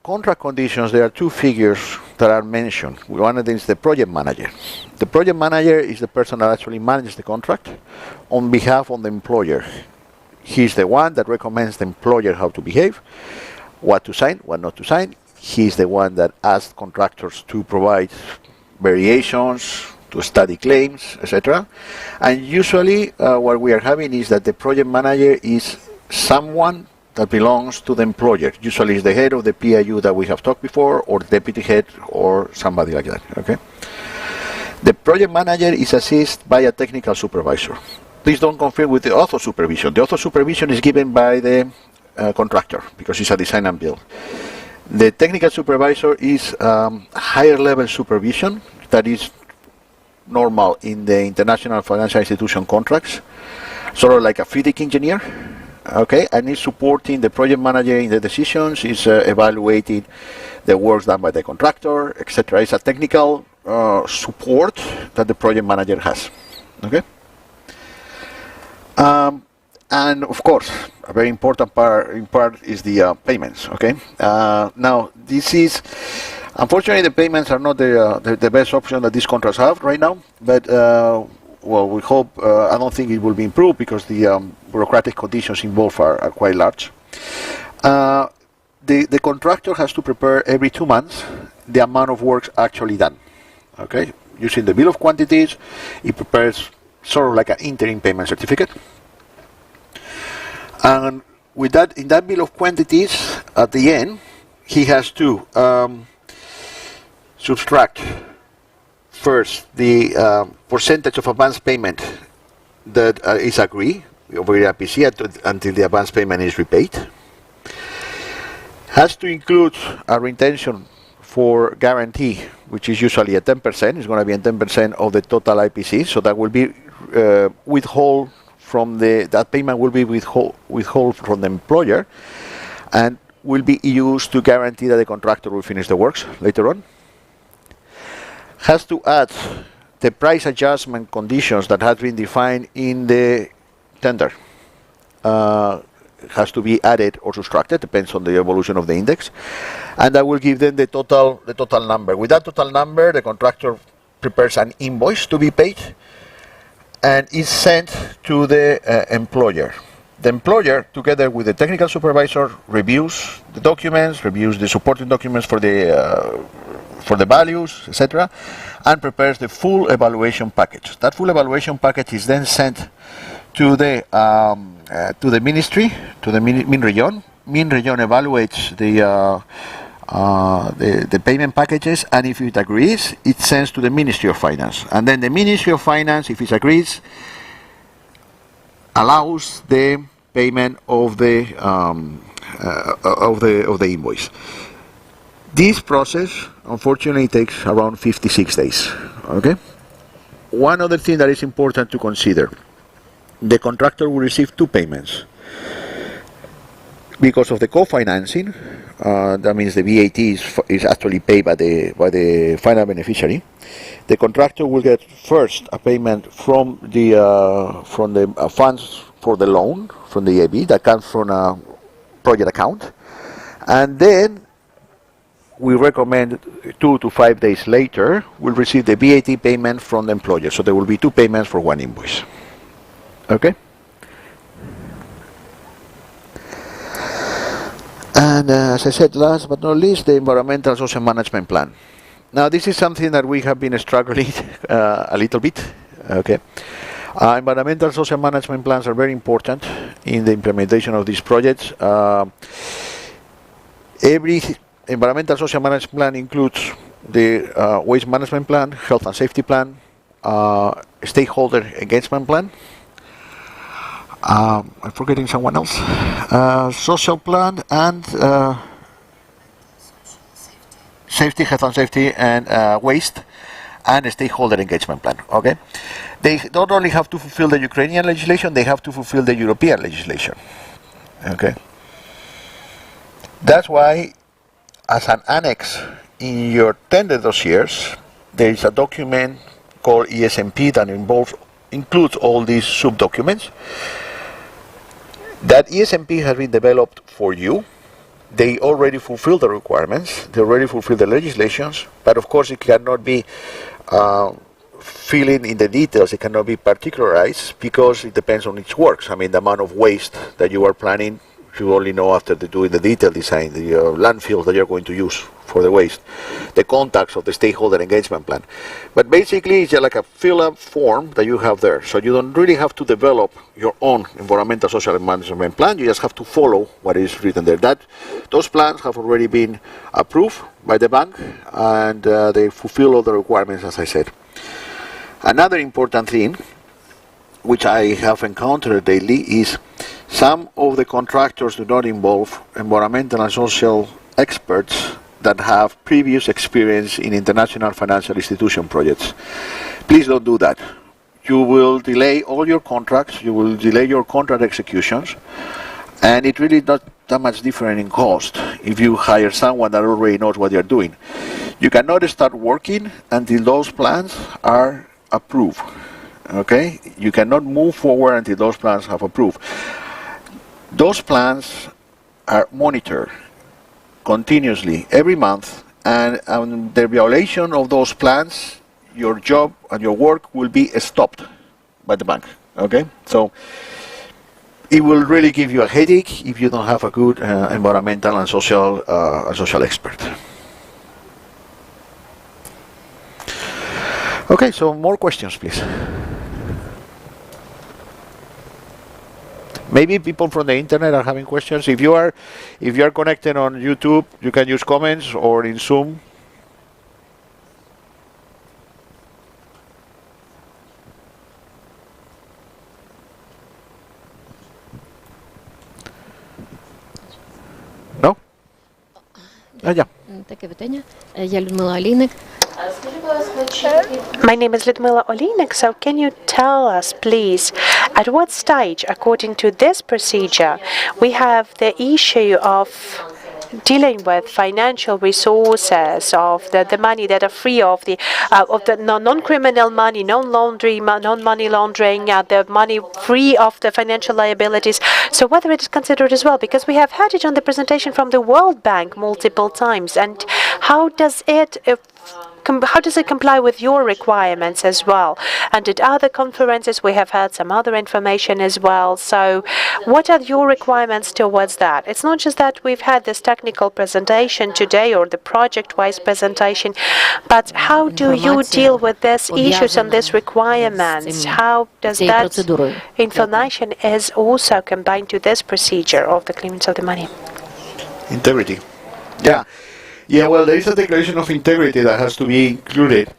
contract conditions, there are two figures that are mentioned. One of them is the project manager. The project manager is the person that actually manages the contract on behalf of the employer. He's the one that recommends the employer how to behave, what to sign, what not to sign. He's the one that asks contractors to provide variations, to study claims, etc. And usually what we are having is that the project manager is someone that belongs to the employer. Usually it's the head of the PIU that we have talked before, or the deputy head, or somebody like that. Okay. The project manager is assisted by a technical supervisor. Please don't confuse with the author supervision. The author supervision is given by the contractor because it's a design and build. The technical supervisor is higher level supervision that is normal in the international financial institution contracts, sort of like a FIDIC engineer. Okay, and is supporting the project manager in the decisions, is evaluating the works done by the contractor, etc. It's a technical support that the project manager has. Okay, and of course, a very important part is the payments. Okay, now this is unfortunately the payments are not the best option that these contracts have right now, but. Well, we hope, I don't think it will be improved because the bureaucratic conditions involved are quite large. The contractor has to prepare every 2 months the amount of works actually done. Okay, using the bill of quantities, it prepares sort of like an interim payment certificate. And with that, in that bill of quantities, at the end, he has to subtract first the percentage of advance payment that is agreed over the IPC until the advance payment is repaid. Has to include a retention for guarantee, which is usually at 10%. It's going to be at 10% of the total IPC, so that will be withhold from that payment will be withhold from the employer, and will be used to guarantee that the contractor will finish the works later on. Has to add the price adjustment conditions that have been defined in the tender. Has to be added or subtracted, depends on the evolution of the index, and that will give them the total number. With that total number, the contractor prepares an invoice to be paid and is sent to the employer. The employer, together with the technical supervisor, reviews the documents, reviews the supporting documents for the values, etc., and prepares the full evaluation package. That full evaluation package is then sent to the ministry, to the Minregion. Minregion evaluates the payment packages, and if it agrees, it sends to the Ministry of Finance, and then the Ministry of Finance, if it agrees, allows the payment of the invoice. This process, unfortunately, takes around 56 days. Okay. One other thing that is important to consider: the contractor will receive two payments. Because of the co-financing, that means the VAT is actually paid by the final beneficiary. The contractor will get first a payment from the funds for the loan from the EIB that comes from a project account, and then we recommend 2 to 5 days later we'll receive the VAT payment from the employer. So there will be two payments for one invoice. Okay. And as I said, last but not least, the environmental social management plan. Now, this is something that we have been struggling a little bit. Okay, environmental social management plans are very important in the implementation of these projects. Every environmental social management plan includes the waste management plan, health and safety plan, stakeholder engagement plan. I'm forgetting someone else. Social plan and safety, health and safety, and waste, and a stakeholder engagement plan. Okay, they not only have to fulfill the Ukrainian legislation, they have to fulfill the European legislation. Okay, that's why, as an annex in your tender dossiers, there is a document called ESMP that includes all these sub-documents. That ESMP has been developed for you. They already fulfill the requirements, they already fulfill the legislations, but of course it cannot be filling in the details, it cannot be particularized because it depends on its works. I mean, the amount of waste that you are planning, you only know after doing the detailed design, the landfills that you're going to use for the waste, the contacts of the stakeholder engagement plan. But basically, it's just like a fill-up form that you have there. So you don't really have to develop your own environmental social management plan. You just have to follow what is written there. Those plans have already been approved by the bank, and they fulfill all the requirements, as I said. Another important thing, which I have encountered daily, is some of the contractors do not involve environmental and social experts that have previous experience in international financial institution projects. Please don't do that. You will delay all your contracts, you will delay your contract executions, and it really not that much different in cost if you hire someone that already knows what they're doing. You cannot start working until those plans are approved. Okay? You cannot move forward until those plans have approved. Those plans are monitored continuously every month, and the violation of those plans, your job and your work will be stopped by the bank. Okay, so it will really give you a headache if you don't have a good environmental and social expert. Okay, so more questions, please. Maybe people from the internet are having questions. If you are connected on YouTube, you can use comments, or in Zoom. No? Yeah. Таке питання. Я Людмила Олійник. My name is Lyudmila Olinik, so can you tell us, please, at what stage, according to this procedure, we have the issue of dealing with financial resources, of the money that are free of the non-criminal money, non-money laundering, the money free of the financial liabilities. So whether it is considered as well, because we have had it on the presentation from the World Bank multiple times, and how does it how does it comply with your requirements as well? And at other conferences, we have heard some other information as well. So what are your requirements towards that? It's not just that we've had this technical presentation today or the project-wise presentation, but how do you deal with these issues and these requirements? How does that information is also combined to this procedure of the clearance of the money? Integrity. Yeah. Yeah, well, there is a declaration of integrity that has to be included.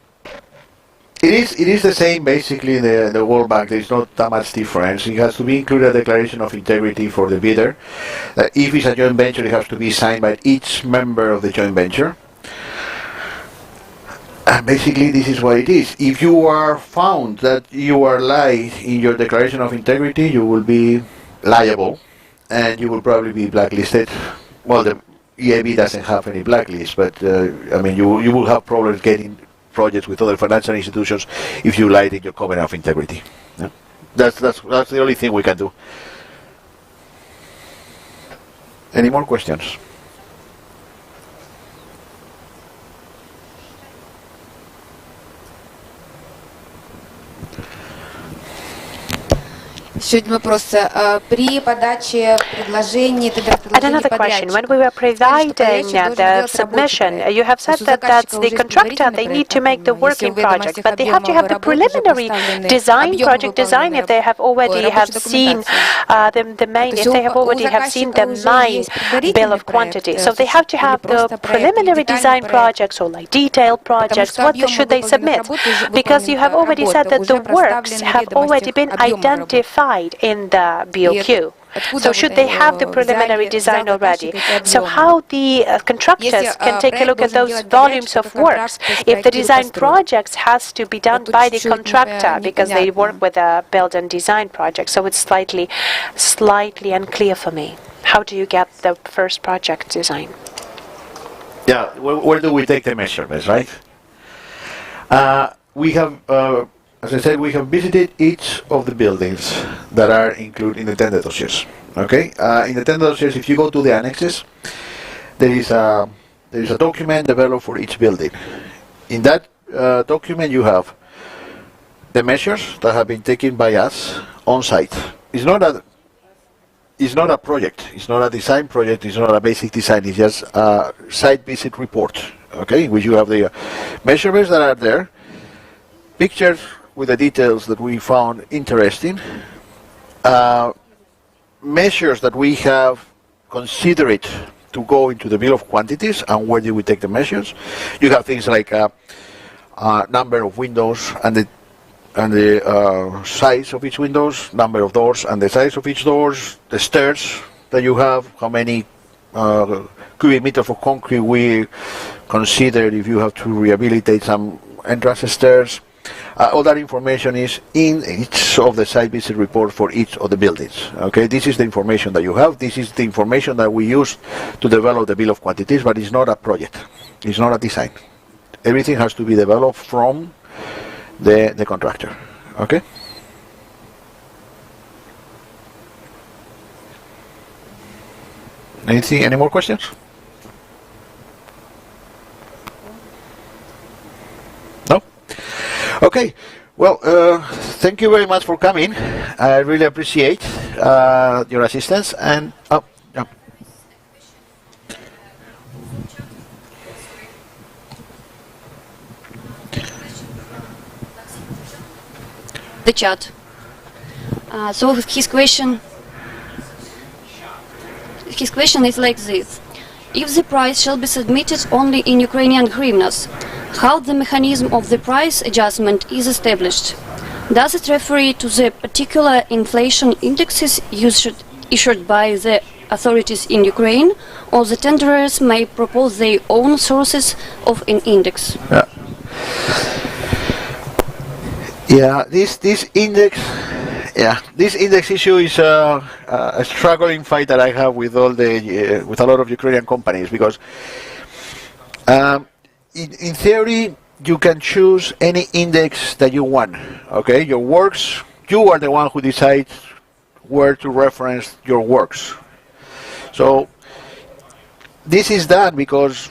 It is the same basically in the World Bank. There is not that much difference. It has to be included a declaration of integrity for the bidder. If it's a joint venture, it has to be signed by each member of the joint venture. And basically, this is what it is. If you are found that you are lied in your declaration of integrity, you will be liable, and you will probably be blacklisted. Well, the EIB doesn't have any blacklist, but I mean, you will have problems getting projects with other financial institutions if you lied in your covenant of integrity. Yeah? That's the only thing we can do. Any more questions? Еще один вопрос. При подаче предложений And another question. When we were providing the submission, you have said that that's the contractor, they need to make the working project, but they have to have the preliminary design, project design, if they have already have seen the main, if they have already have seen the main bill of quantity. So they have to have the preliminary design projects or like detailed projects. What should they submit? Because you have already said that the works have already been identified in the BOQ. So should they have the preliminary design already? So how the contractors can take a look at those volumes of works if the design projects has to be done by the contractor because they work with a build and design project. So it's slightly unclear for me. How do you get the first project design? Yeah, where do we take the measurements, right? We have as I said, we have visited each of the buildings that are included in the tender dossiers. Okay, in the tender dossiers, if you go to the annexes, there is a document developed for each building. In that document, you have the measures that have been taken by us on site. It's not a project. It's not a design project. It's not a basic design. It's just a site visit report. Okay, in which you have the measurements that are there, pictures with the details that we found interesting, measures that we have considered to go into the bill of quantities, and where do we take the measures. You have things like number of windows and the size of each windows, number of doors and the size of each doors, the stairs that you have, how many cubic meters of concrete we consider if you have to rehabilitate some entrance stairs. All that information is in each of the site visit report for each of the buildings. Okay, this is the information that you have. This is the information that we use to develop the bill of quantities, but it's not a project. It's not a design. Everything has to be developed from the contractor. Okay. Anything? Any more questions? No? Okay. Well, thank you very much for coming. I really appreciate your assistance. And yeah. The chat. So his question is like this: if the price shall be submitted only in Ukrainian hryvnias, how the mechanism of the price adjustment is established? Does it refer to the particular inflation indexes issued by the authorities in Ukraine, or the tenderers may propose their own sources of an index? Yeah, this index issue is a struggling fight that I have with with a lot of Ukrainian companies, because in theory you can choose any index that you want. Okay, your works, you are the one who decides where to reference your works. So this is done because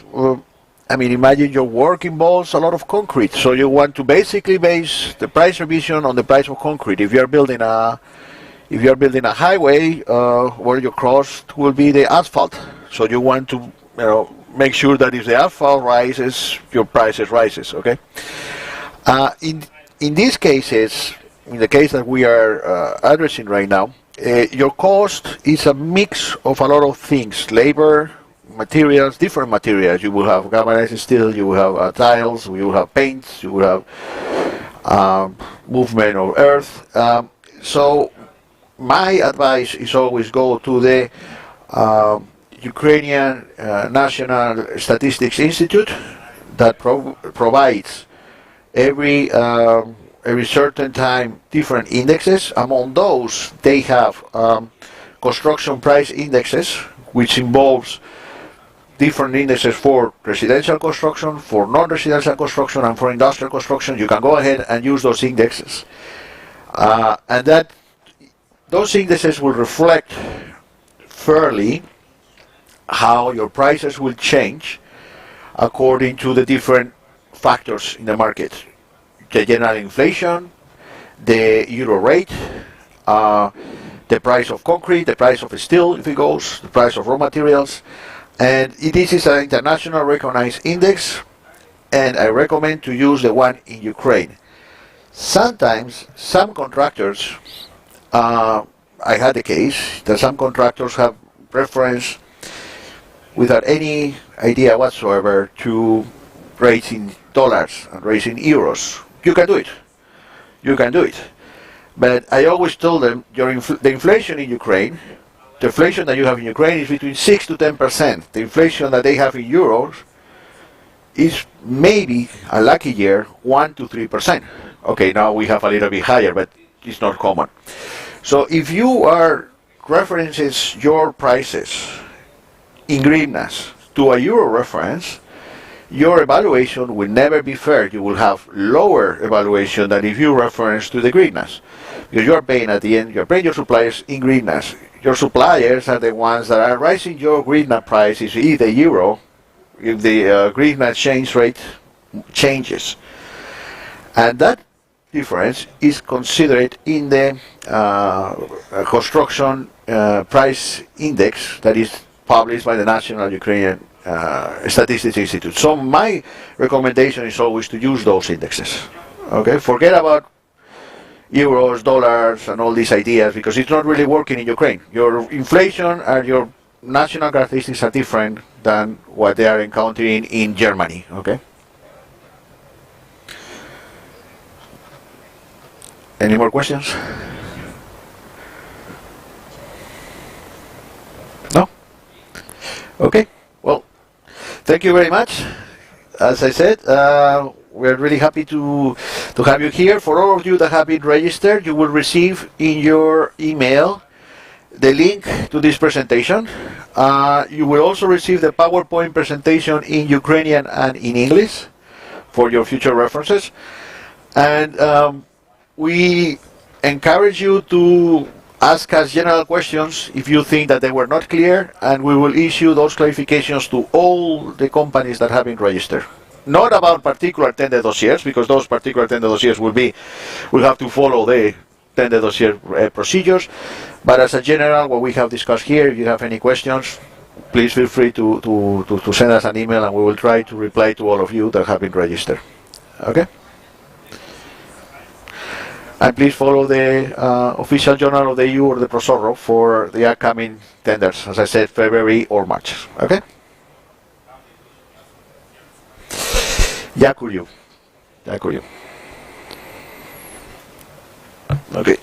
I mean, imagine your work involves a lot of concrete, so you want to basically base the price revision on the price of concrete. If you are building a highway, where your cost will be the asphalt, so you want to make sure that if the asphalt rises, your prices rises. Okay. In these cases, in the case that we are addressing right now, your cost is a mix of a lot of things: labor, materials, different materials. You will have galvanized steel, you will have tiles, you will have paints, you will have movement of earth. So my advice is always go to the Ukrainian National Statistics Institute that provides every certain time different indexes. Among those, they have construction price indexes, which involves different indexes for residential construction, for non-residential construction, and for industrial construction. You can go ahead and use those indexes, and those indexes will reflect fairly how your prices will change according to the different factors in the market: the general inflation, the euro rate, the price of concrete, the price of steel if it goes, the price of raw materials. And this is an international recognized index, and I recommend to use the one in Ukraine. Sometimes some contractors, I had the case that some contractors have preference without any idea whatsoever to raising dollars and raising euros. You can do it. You can do it. But I always tell them the inflation in Ukraine, the inflation that you have in Ukraine is between 6 to 10%. The inflation that they have in euros is maybe, a lucky year, 1 to 3%. Okay, now we have a little bit higher, but it's not common. So if you are references your prices in hryvnias to a euro reference, your evaluation will never be fair. You will have lower evaluation than if you reference to the hryvnias, because you are paying at the end, you are paying your suppliers in hryvnias. Your suppliers are the ones that are raising your hryvnia price is either euro, if the hryvnia exchange rate changes. And that difference is considered in the construction price index that is published by the National Ukrainian Statistics Institute. So my recommendation is always to use those indexes. Okay, forget about euros, dollars, and all these ideas, because it's not really working in Ukraine. Your inflation and your national characteristics are different than what they are encountering in Germany. Okay. Any more questions? No? Okay. Well, thank you very much. As I said, we're really happy to have you here. For all of you that have been registered, you will receive in your email the link to this presentation. You will also receive the PowerPoint presentation in Ukrainian and in English for your future references. And we encourage you to ask us general questions if you think that they were not clear, and we will issue those clarifications to all the companies that have been registered. Not about particular tender dossiers, because those particular tender dossiers will have to follow the tender dossier procedures. But as a general, what we have discussed here, if you have any questions, please feel free to send us an email, and we will try to reply to all of you that have been registered. Okay? And please follow the official journal of the EU or the Prosorro for the upcoming tenders, as I said, February or March. Okay? Дякую. Okay.